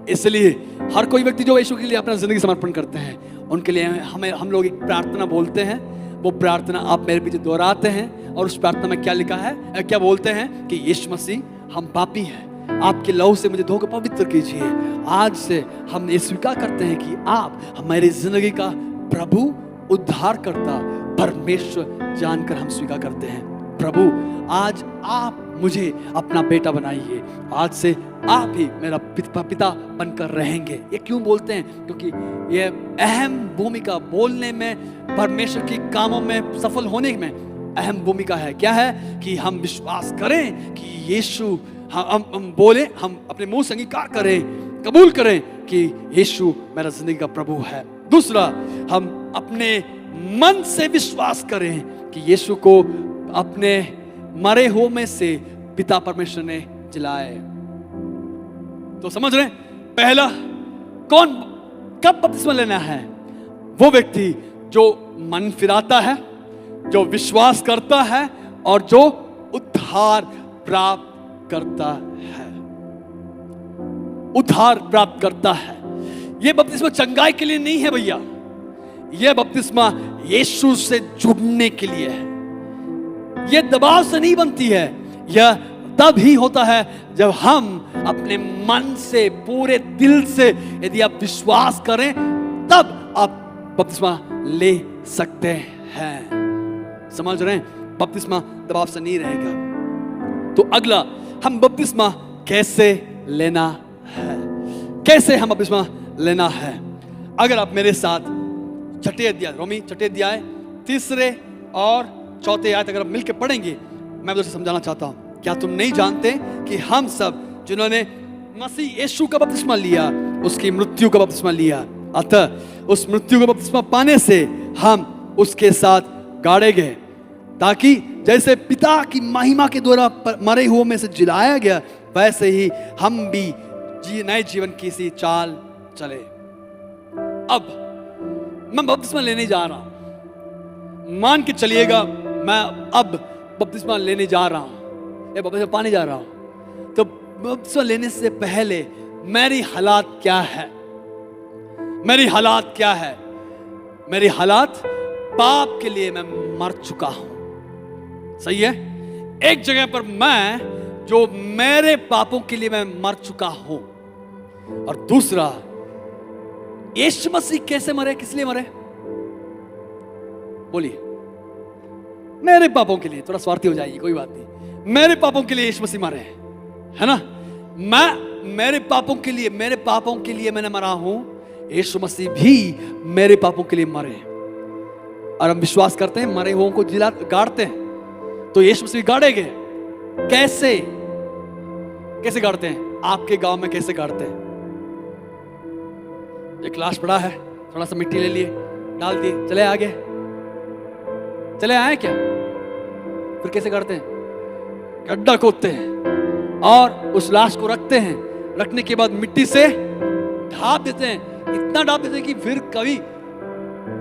इसलिए हर कोई व्यक्ति जो यीशु के लिए अपना जिंदगी समर्पण करते हैं, उनके लिए हम लोग एक प्रार्थना बोलते हैं। वो प्रार्थना आप मेरे पीछे दोहराते हैं। और उस प्रार्थना में क्या लिखा है? क्या बोलते हैं कि यीशु मसीह, हम पापी हैं, आपके लहू से मुझे धोकर पवित्र कीजिए। आज से हम ये स्वीकार करते हैं कि आप हमारी जिंदगी का प्रभु, उद्धार करता, परमेश्वर जानकर हम स्वीकार करते हैं। प्रभु, आज आप मुझे अपना बेटा बनाइए। आज से आप ही मेरा पिता बनकर रहेंगे। ये क्यों बोलते हैं? क्योंकि ये अहम भूमिका बोलने में, परमेश्वर के कामों में सफल होने में अहम भूमिका है। क्या है? कि हम विश्वास करें कि यीशु, हम बोले, हम अपने मुंह से अंगीकार करें, कबूल करें कि यीशु मेरा जिंदगी का प्रभु है। दूसरा, हम अपने मन से विश्वास करें कि यीशु को अपने मरे हुओं में से पिता परमेश्वर ने जिलाए। तो समझ रहे हैं, पहला कौन कब बपतिस्मा लेना है? वो व्यक्ति जो मन फिराता है, जो विश्वास करता है और जो उद्धार प्राप्त करता है। उद्धार प्राप्त करता है। यह बपतिस्मा चंगाई के लिए नहीं है भैया, यह बपतिस्मा यीशु से जुड़ने के लिए है। यह दबाव से नहीं बनती है, यह तब ही होता है जब हम अपने मन से, पूरे दिल से यदि आप विश्वास करें, तब आप बपतिस्मा ले सकते हैं। समझ रहे हैं? बपतिस्मा दबाव से नहीं रहेगा। तो अगला, हम बपतिस्मा कैसे लेना है? कैसे हम बपतिस्मा लेना है? अगर आप मेरे साथ छठे अध्याय, रोमी छठे अध्याय 3 और 4 आयत अगर आप मिलकर पढ़ेंगे, मैं उसे समझाना चाहता हूं। क्या तुम नहीं जानते कि हम सब जिन्होंने मसीह यीशु का बपतिस्मा लिया, उसकी मृत्यु का बपतिस्मा लिया, अतः उस मृत्यु का बपतिस्मा पाने से हम उसके साथ गाड़े गए, ताकि जैसे पिता की महिमा के द्वारा मरे हुओं में से जिलाया गया, वैसे ही हम भी नए जीवन की सी चाल चले। अब मैं बपतिस्मा लेने जा रहा हूं, मान के चलिएगा मैं अब बपतिस्मा लेने जा रहा हूं, या बपतिस्मा पाने जा रहा हूं। तो बपतिस्मा लेने से पहले मेरी हालात क्या है? मेरी हालात क्या है? मेरी हालात, पाप के लिए मैं मर चुका हूं। सही है? एक जगह पर मैं, जो मेरे पापों के लिए मैं मर चुका हूं, और दूसरा, यीशु मसीह कैसे मरे, किस लिए मरे? बोलिए। मेरे पापों के लिए। थोड़ा स्वार्थी हो जाएगी, कोई बात नहीं। मेरे पापों के लिए यीशु मसीह मरे, है ना? मैं मेरे पापों के लिए मैंने मरा हूं, यीशु मसीह भी मेरे पापों के लिए मरे। और हम विश्वास करते हैं, मरे हुओं को जिला गाड़ते हैं, तो यीशु मसीह गाड़े गए। कैसे कैसे गाड़ते हैं? आपके गांव में कैसे गाड़ते हैं? एक लाश पड़ा है, थोड़ा सा मिट्टी ले लिए, डाल दिए, चले आगे, चले आए क्या? फिर कैसे गाड़ते हैं? गड्ढा खोदते हैं और उस लाश को रखते हैं। रखने के बाद मिट्टी से ढाप देते हैं, इतना ढाप देते हैं कि फिर कभी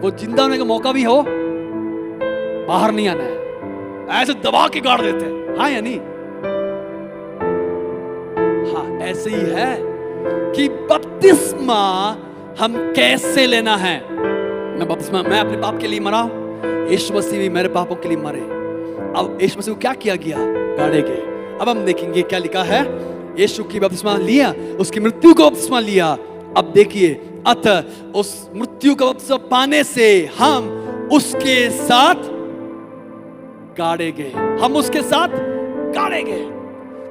वो जिंदा होने का मौका भी हो, बाहर नहीं आना है। ऐसे दबा के गाड़ देते हैं। हाँ या नहीं? हाँ, ऐसे ही है कि बपतिस्मा हम कैसे लेना है। मैं अपने पाप के लिए मरा हूं, यीशु मसीह भी मेरे पापों के लिए मरे। अब यीशु मसीह को क्या किया गया? गाड़े गए। अब हम देखेंगे क्या लिखा है। यीशु की बपतिस्मा लिया, उसकी मृत्यु को बपतिस्मा लिया। अब देखिए, अतः उस मृत्यु का बपतिस्मा पाने से हम उसके साथ गाड़े गए। हम उसके साथ गाड़े गए।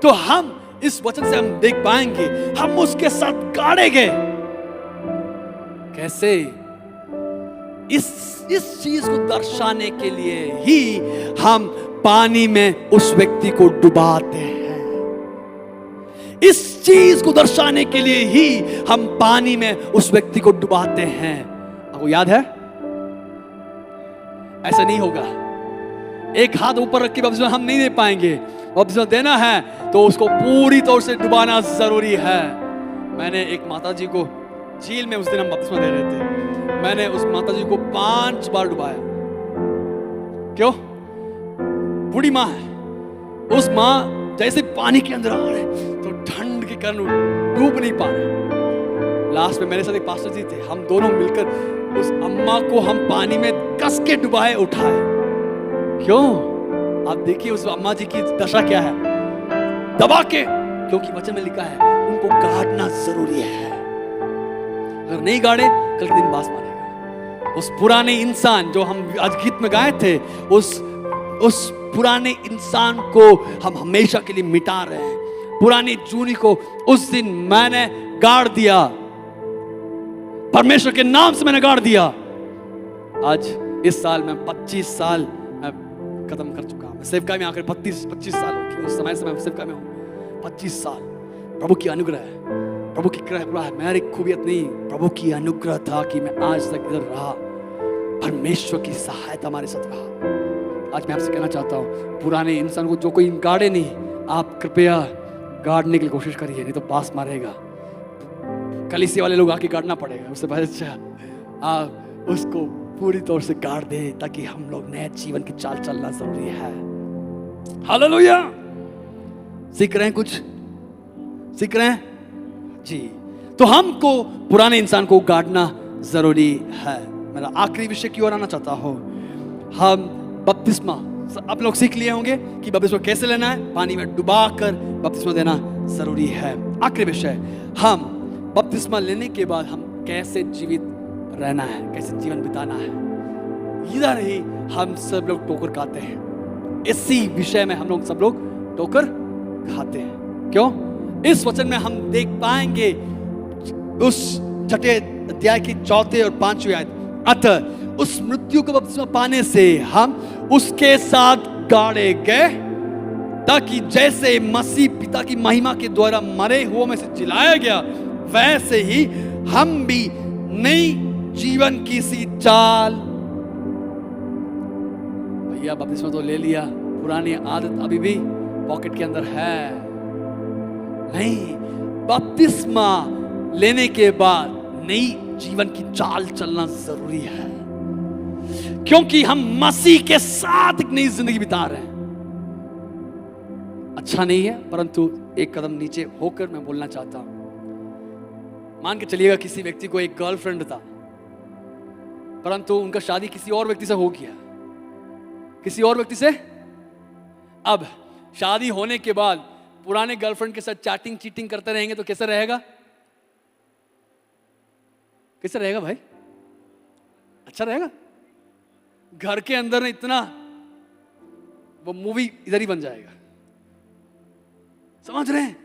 तो हम इस वचन से हम देख पाएंगे, हम उसके साथ गाड़े गए। कैसे? इस चीज को दर्शाने के लिए ही हम पानी में उस व्यक्ति को डुबाते हैं। इस चीज को दर्शाने के लिए ही हम पानी में उस व्यक्ति को डुबाते हैं। आपको याद है? ऐसा नहीं होगा। एक हाथ ऊपर रख के बपतिस्मा हम नहीं दे पाएंगे। बपतिस्मा देना है तो उसको पूरी तौर से डुबाना जरूरी है। मैंने एक माताजी को झील में, उस दिन हम बपतिस्मा दे रहे थे, मैंने उस माताजी को 5 बार डुबाया। क्यों? बूढ़ी माँ है। उस माँ जैसे पानी के अंदर आ रहे तो ठंड के कारण डूब नहीं पा रहे। लास्ट में मेरे साथ एक पास्टर जी थे, हम दोनों मिलकर उस अम्मा को हम पानी में कस के डुबाए, उठाए। क्यों? आप देखिए उस अम्मा जी की दशा क्या है, दबा के, क्योंकि वचन में लिखा है उनको गाड़ना जरूरी है। अगर नहीं गाड़े, कल के दिन बास मारेगा। उस पुराने इंसान जो हम आज गीत में गाए थे, उस पुराने इंसान को हम हमेशा के लिए मिटा रहे हैं। पुरानी जूनी को उस दिन मैंने गाड़ दिया, परमेश्वर के नाम से मैंने गाड़ दिया। आज इस साल में 25 साल मैं खत्म कर चुका हूं। सेवका में आकर 25 साल हो गए। उस समय से मैं सेवका में हूं 25 साल। प्रभु की अनुग्रह है, प्रभु की कृपा है। मेरी खूबियत नहीं, प्रभु की अनुग्रह था कि मैं आज तक इधर रहा। परमेश्वर की सहायता हमारे साथ रहा। आज मैं आपसे कहना चाहता हूँ, पुराने इंसान को जो कोई गाड़े नहीं, आप कृपया गाड़ने की कोशिश करिए, नहीं तो बास मारेगा। कलीसिया वाले लोग आके गाड़ना पड़ेगा, उससे पहले अच्छा आप उसको पूरी तौर से गाड़ दे, ताकि हम लोग नए जीवन की चाल चलना जरूरी है। हालेलुया। सीख रहे हैं, कुछ सीख रहे हैं जी। तो हमको पुराने इंसान को गाड़ना जरूरी है। मेरा आखिरी विषय की ओर आना चाहता हूं। हम बपतिस्मा, आप लोग सीख लिए होंगे कि बपतिस्मा कैसे लेना है, पानी में डुबाकर बपतिस्मा देना जरूरी है। आखिरी विषय, हम बपतिस्मा लेने के बाद हम कैसे जीवित रहना है, कैसे जीवन बिताना है। इधर ही हम सब लोग ठोकर खाते हैं, इसी विषय में हम लोग सब लोग ठोकर खाते हैं। क्यों? इस वचन में हम देख पाएंगे उस छठे अध्याय की 4 और 5 आयत, अतः उस मृत्यु को बपतिस्मा पाने से हम उसके साथ गाड़े गए, ताकि जैसे मसीह पिता की महिमा के द्वारा मरे हुओं में से जिलाया गया, वैसे ही हम भी नई जीवन की सी चाल। भैया बपतिस्मा तो ले लिया, पुरानी आदत अभी भी पॉकेट के अंदर है। नहीं, बपतिस्मा लेने के बाद नई जीवन की चाल चलना जरूरी है, क्योंकि हम मसीह के साथ एक नई जिंदगी बिता रहे हैं। अच्छा नहीं है, परंतु एक कदम नीचे होकर मैं बोलना चाहता हूं। मान के चलिएगा किसी व्यक्ति को एक गर्लफ्रेंड था, परंतु उनका शादी किसी और व्यक्ति से हो गया, किसी और व्यक्ति से। अब शादी होने के बाद पुराने गर्लफ्रेंड के साथ चैटिंग चीटिंग करते रहेंगे तो कैसे रहेगा? कैसे रहेगा भाई? अच्छा रहेगा? घर के अंदर इतना वो मूवी इधर ही बन जाएगा, समझ रहे हैं?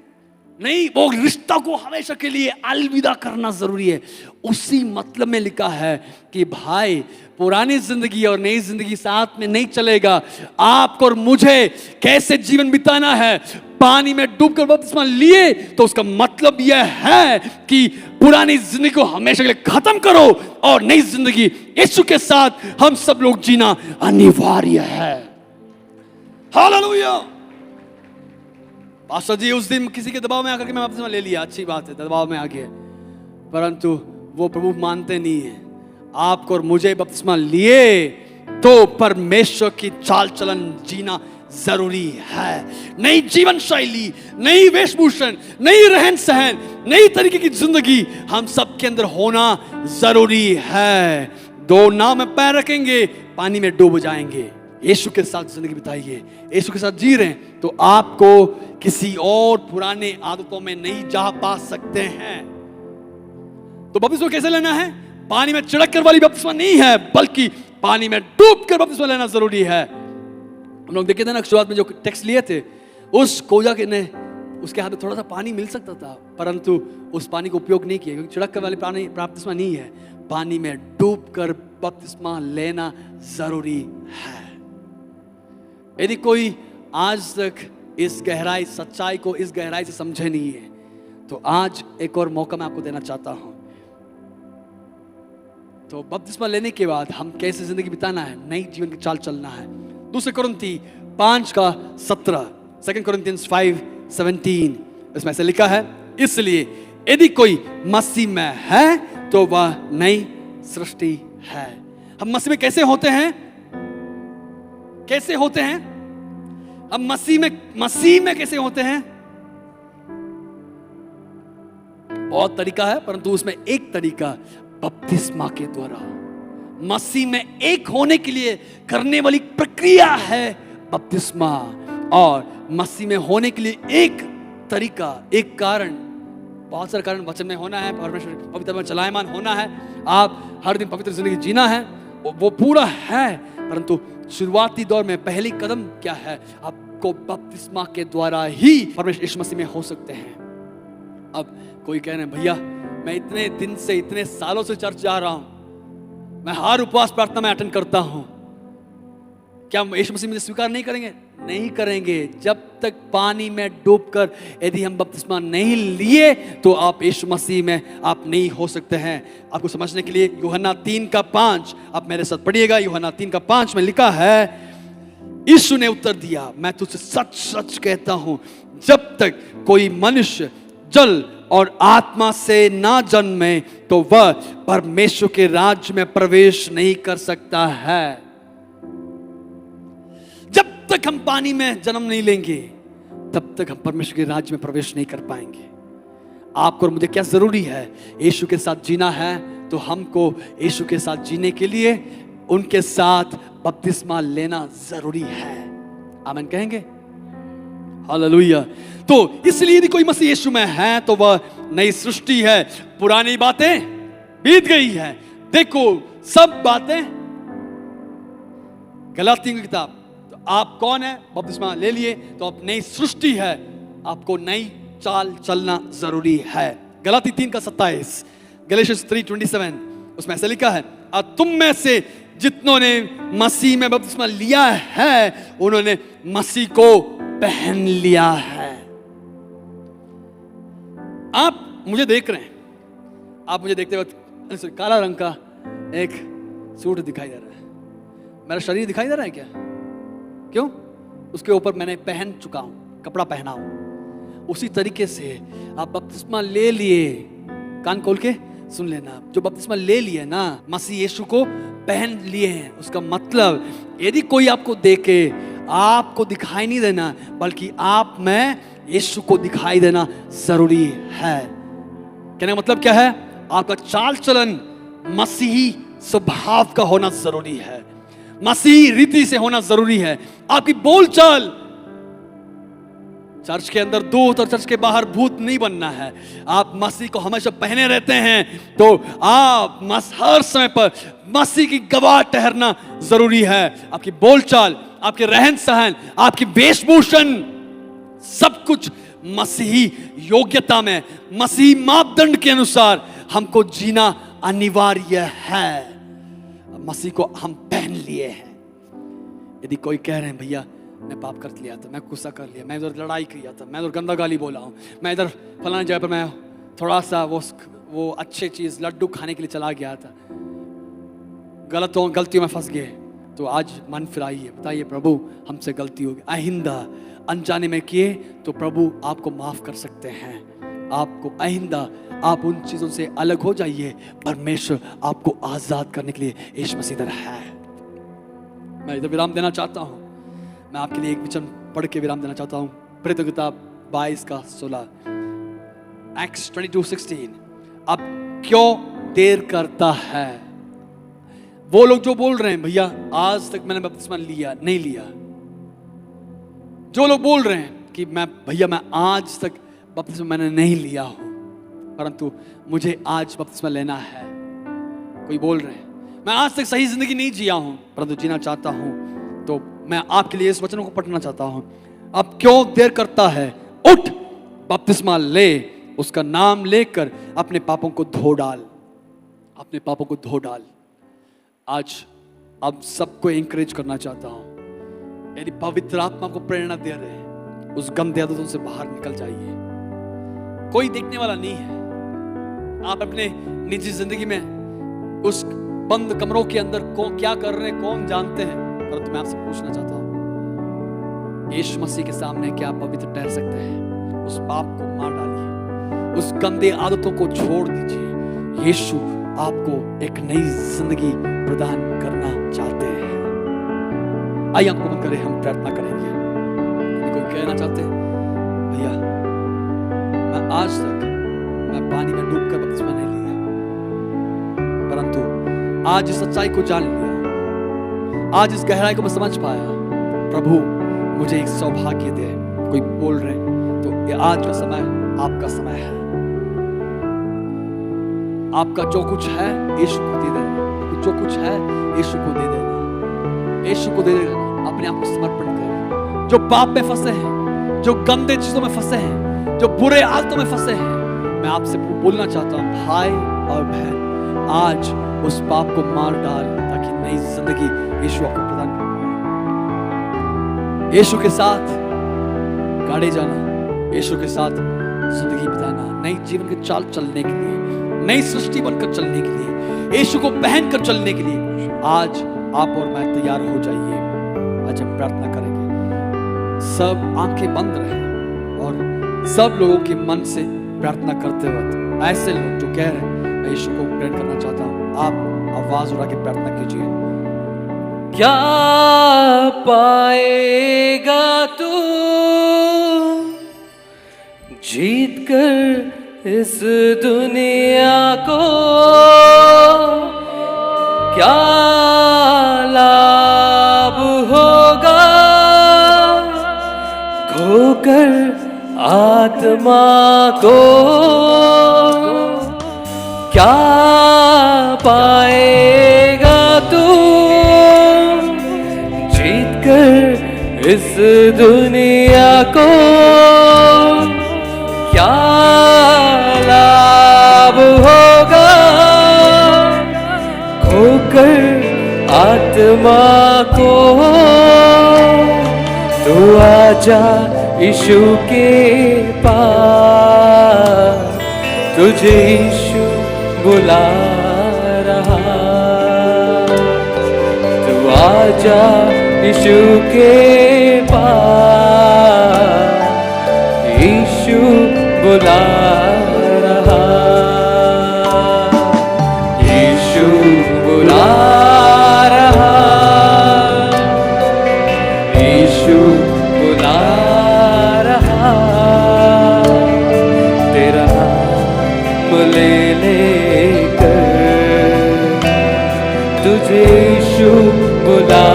नहीं, वो रिश्ता को हमेशा के लिए अलविदा करना जरूरी है। उसी मतलब में लिखा है कि भाई पुरानी जिंदगी और नई जिंदगी साथ में नहीं चलेगा। आपको और मुझे कैसे जीवन बिताना है, पानी में डूबकर बपतिस्मा लिए तो उसका मतलब यह है कि पुरानी जिंदगी को हमेशा के लिए खत्म करो और नई जिंदगी यीशु के साथ हम सब लोग जीना अनिवार्य है। हालेलुया। पास्टर जी उस दिन किसी के दबाव में आकर के मैं बपतिस्मा ले लिया, अच्छी बात है, दबाव में आ गया, परंतु वो प्रभु मानते नहीं है। आपको और मुझे बपतिस्मा लिए तो परमेश्वर की चाल चलन जीना जरूरी है। नई जीवन शैली, नई वेशभूषण, नई रहन सहन, नई तरीके की जिंदगी हम सब के अंदर होना जरूरी है। 2 नाव में पैर रखेंगे, पानी में डूब जाएंगे। यीशु के साथ जिंदगी बिताइए, यीशु के साथ जी रहे हैं तो आपको किसी और पुराने आदतों में नहीं जा पा सकते हैं। तो बपतिस्मा कैसे लेना है? पानी में चिड़क कर वाली बपतिस्मा नहीं है, बल्कि पानी में डूब कर बपतिस्मा लेना जरूरी है। हम लोग देखे थे ना शुरुआत में जो टेक्स्ट लिए थे, उस कोजा के ने उसके हाथ में थोड़ा सा पानी मिल सकता था, परंतु उस पानी को उपयोग नहीं किया, क्योंकि चिड़क कर वाली पानी बपतिस्मा नहीं है। पानी में डूब कर बपतिस्मा लेना जरूरी है। यदि कोई आज तक इस गहराई, सच्चाई को इस गहराई से समझे नहीं है, तो आज एक और मौका मैं आपको देना चाहता हूं। तो बपतिस्मा लेने के बाद हम कैसे जिंदगी बिताना है, नई जीवन की चाल चलना है। 2 कुरिन्थी 5:17, 2 Corinthians 5:17, इसमें ऐसे लिखा है, इसलिए यदि कोई मसीह में है तो वह नई सृष्टि है। हम मसीह में कैसे होते हैं? कैसे होते हैं हम मसीह में कैसे होते हैं? बहुत तरीका है, परंतु उसमें एक तरीका बपतिस्मा के द्वारा मसीह में एक होने के लिए करने वाली प्रक्रिया है बपतिस्मा। और मसीह में होने के लिए एक तरीका, एक कारण, बहुत सारे कारण वचन में होना है, परमेश्वर पवित्र में चलायमान होना है, आप हर दिन पवित्र जिंदगी जीना है, वो पूरा है। परंतु शुरुआती दौर में पहली कदम क्या है? आपको बपतिस्मा के द्वारा ही परमेश्वर यीशु मसीह में हो सकते हैं। अब कोई कह रहे हैं, भैया मैं इतने दिन से, इतने सालों से चर्च जा रहा हूं, मैं हर उपवास प्रार्थना में अटेंड करता हूं, क्या यीशु मसीह मुझे स्वीकार नहीं करेंगे? नहीं करेंगे। जब तक पानी में डूबकर यदि हम बपतिस्मा नहीं लिए तो आप यीशु मसीह में आप नहीं हो सकते हैं। आपको समझने के लिए यूहन्ना 3:5 आप मेरे साथ पढ़िएगा। यूहन्ना 3:5 में लिखा है, यीशु ने उत्तर दिया, मैं तुझसे सच सच कहता हूं, जब तक कोई मनुष्य जल और आत्मा से ना जन्मे तो वह परमेश्वर के राज्य में प्रवेश नहीं कर सकता है। जब तक हम पानी में जन्म नहीं लेंगे तब तक हम परमेश्वर के राज्य में प्रवेश नहीं कर पाएंगे। आपको और मुझे क्या जरूरी है? यीशु के साथ जीना है तो हमको यीशु के साथ जीने के लिए उनके साथ बपतिस्मा लेना जरूरी है। आमीन कहेंगे? हालेलुया। तो इसलिए यदि कोई मसीह यीशु में है तो वह नई सृष्टि है, पुरानी बातें बीत गई है, देखो सब बातें। गलातियों की किताब। तो आप कौन है? बपतिस्मा ले लिए तो आप नई सृष्टि है, आपको नई चाल चलना जरूरी है। गलाती 3:27, गैलेशियंस 3:27, उसमें ऐसे लिखा है, और तुम में से जितनों ने मसीह में बपतिस्मा लिया है उन्होंने मसीह को पहन लिया है। आप मुझे देख रहे हैं, आप मुझे देखते वक्त काला रंग का एक सूट दिखाई दे रहा है। मेरा शरीर दिखाई दे रहा है क्या? क्यों? उसके ऊपर मैंने पहन चुका हूं, कपड़ा पहना हूं। उसी तरीके से आप बपतिस्मा ले लिए, कान खोल के सुन लेना, जो बपतिस्मा ले लिए ना, मसीह यीशु को पहन लिए हैं। उसका मतलब यदि कोई आपको देखे, आपको दिखाई नहीं देना बल्कि आप में यीशु को दिखाई देना जरूरी है। कहने का मतलब क्या है? आपका चाल चलन मसीही स्वभाव का होना जरूरी है, मसीही रीति से होना जरूरी है। आपकी बोलचाल, चर्च के अंदर दूत और चर्च के बाहर भूत नहीं बनना है। आप मसीह को हमेशा पहने रहते हैं तो आप हर समय पर मसीह की गवाह ठहरना जरूरी है। आपकी बोलचाल, आपके रहन सहन, आपकी वेशभूषण, सब कुछ मसीही योग्यता में, मसीही मापदंड के अनुसार हमको जीना अनिवार्य है। मसीह को हम पहन लिए हैं। यदि कोई कह रहे हैं भैया मैं पाप कर लिया था, मैं गुस्सा कर लिया, मैं इधर लड़ाई किया था, मैं इधर गंदा गाली बोला हूँ, मैं इधर फलाने जगह पर मैं थोड़ा सा वो अच्छे चीज लड्डू खाने के लिए चला गया था, गलतियों में फंस गए, तो आज मन फिराइए, बताइए प्रभु हमसे गलती हो गई, आइंदा अनजाने में किए तो प्रभु आपको माफ कर सकते हैं। आपको आइंदा आप उन चीजों से अलग हो जाइए। परमेश्वर आपको आजाद करने के लिए यीशु मसीह इधर है। मैं इधर विराम देना चाहता हूँ। मैं आपके लिए एक वचन पढ़ के विराम देना चाहता हूँ। प्रेरितों की किताब 22:16, एक्ट्स 22:16। अब क्यों देर करता है? वो लोग जो बोल रहे हैं भैया आज तक मैंने बपतिस्मा लिया नहीं लिया, जो लोग बोल रहे हैं कि मैं आज तक बपतिस्मा मैंने नहीं लिया हूं परंतु मुझे आज बपतिस्मा लेना है, कोई बोल रहे हैं मैं आज तक सही जिंदगी नहीं जिया हूं परंतु जीना चाहता हूं, तो मैं आपके लिए इस वचन को पढ़ना चाहता हूं। अब क्यों देर करता है? उठ, बपतिस्मा ले, उसका नाम लेकर अपने पापों को धो डाल, अपने पापों को धो डाल। आज अब सबको एनकरेज करना चाहता हूं, यदि पवित्र आत्मा को प्रेरणा दे रहे हैं, उस गंदे आदतों से बाहर निकल जाइए। कोई देखने वाला नहीं है। आप अपने निजी जिंदगी में उस बंद कमरों के अंदर कौन क्या कर रहे हैं कौन जानते हैं, परंतु मैं आपसे पूछना चाहता हूं, यीशु मसीह के सामने क्या आप पवित्र ठहर सकते हैं? उस पाप को मार डालिए, उस गंदे आदतों को छोड़ दीजिए। यीशु आपको एक नई जिंदगी प्रदान करना चाहते हैं। आइए आंखों बंद करें, हम प्रार्थना करेंगे। कोई कहना चाहते हैं भैया मैं आज तक मैं पानी में डूबकर बपतिस्मा नहीं लिया, परंतु आज इस सच्चाई को जान लिया, आज इस गहराई को मैं समझ पाया। प्रभु मुझे एक सौभाग्य दे। कोई बोल रहे तो ये आज का समय आपका समय है। आपका जो कुछ है यीशु को दे देना, जो कुछ है यीशु को दे देना, यीशु को दे देना। अपने आप को समर्पण कर। जो पाप में फंसे हैं, जो गंदे चीजों में फंसे हैं, जो बुरे आदतों में फंसे हैं, मैं आपसे बोलना चाहता हूं भाई और बहन, आज उस पाप को मार डाल ताकि नई जिंदगी यीशु आपको प्रदान कर पाए। यीशु के साथ गाड़े जाना, यीशु के साथ जिंदगी बिताना, नई जीवन के चाल चलने के लिए, नई सृष्टि बनकर चलने के लिए, यीशु को पहनकर चलने के लिए आज आप और मैं तैयार हो जाइए। आज हम प्रार्थना करेंगे, सब आंखें बंद रहें और सब लोगों के मन से प्रार्थना करते वक्त ऐसे लोग जो कह रहे हैं मैं यीशु को ग्रहण करना चाहता हूँ, आप आवाज उठा के प्रार्थना कीजिए। क्या पाएगा तू जीत कर इस दुनिया को, क्या लाभ होगा खोकर आत्मा को, क्या पाएगा तू जीत कर इस दुनिया को, क्या लाभ होगा खोकर आत्मा को। तू आजा यीशु के पास, तुझे यीशु बुला रहा। तू आजा यीशु के पास, यीशु बुला रहा। यीशु बुला रहा, यीशु बुला रहा। तेरा नाम ले लेकर तुझे यीशु बुला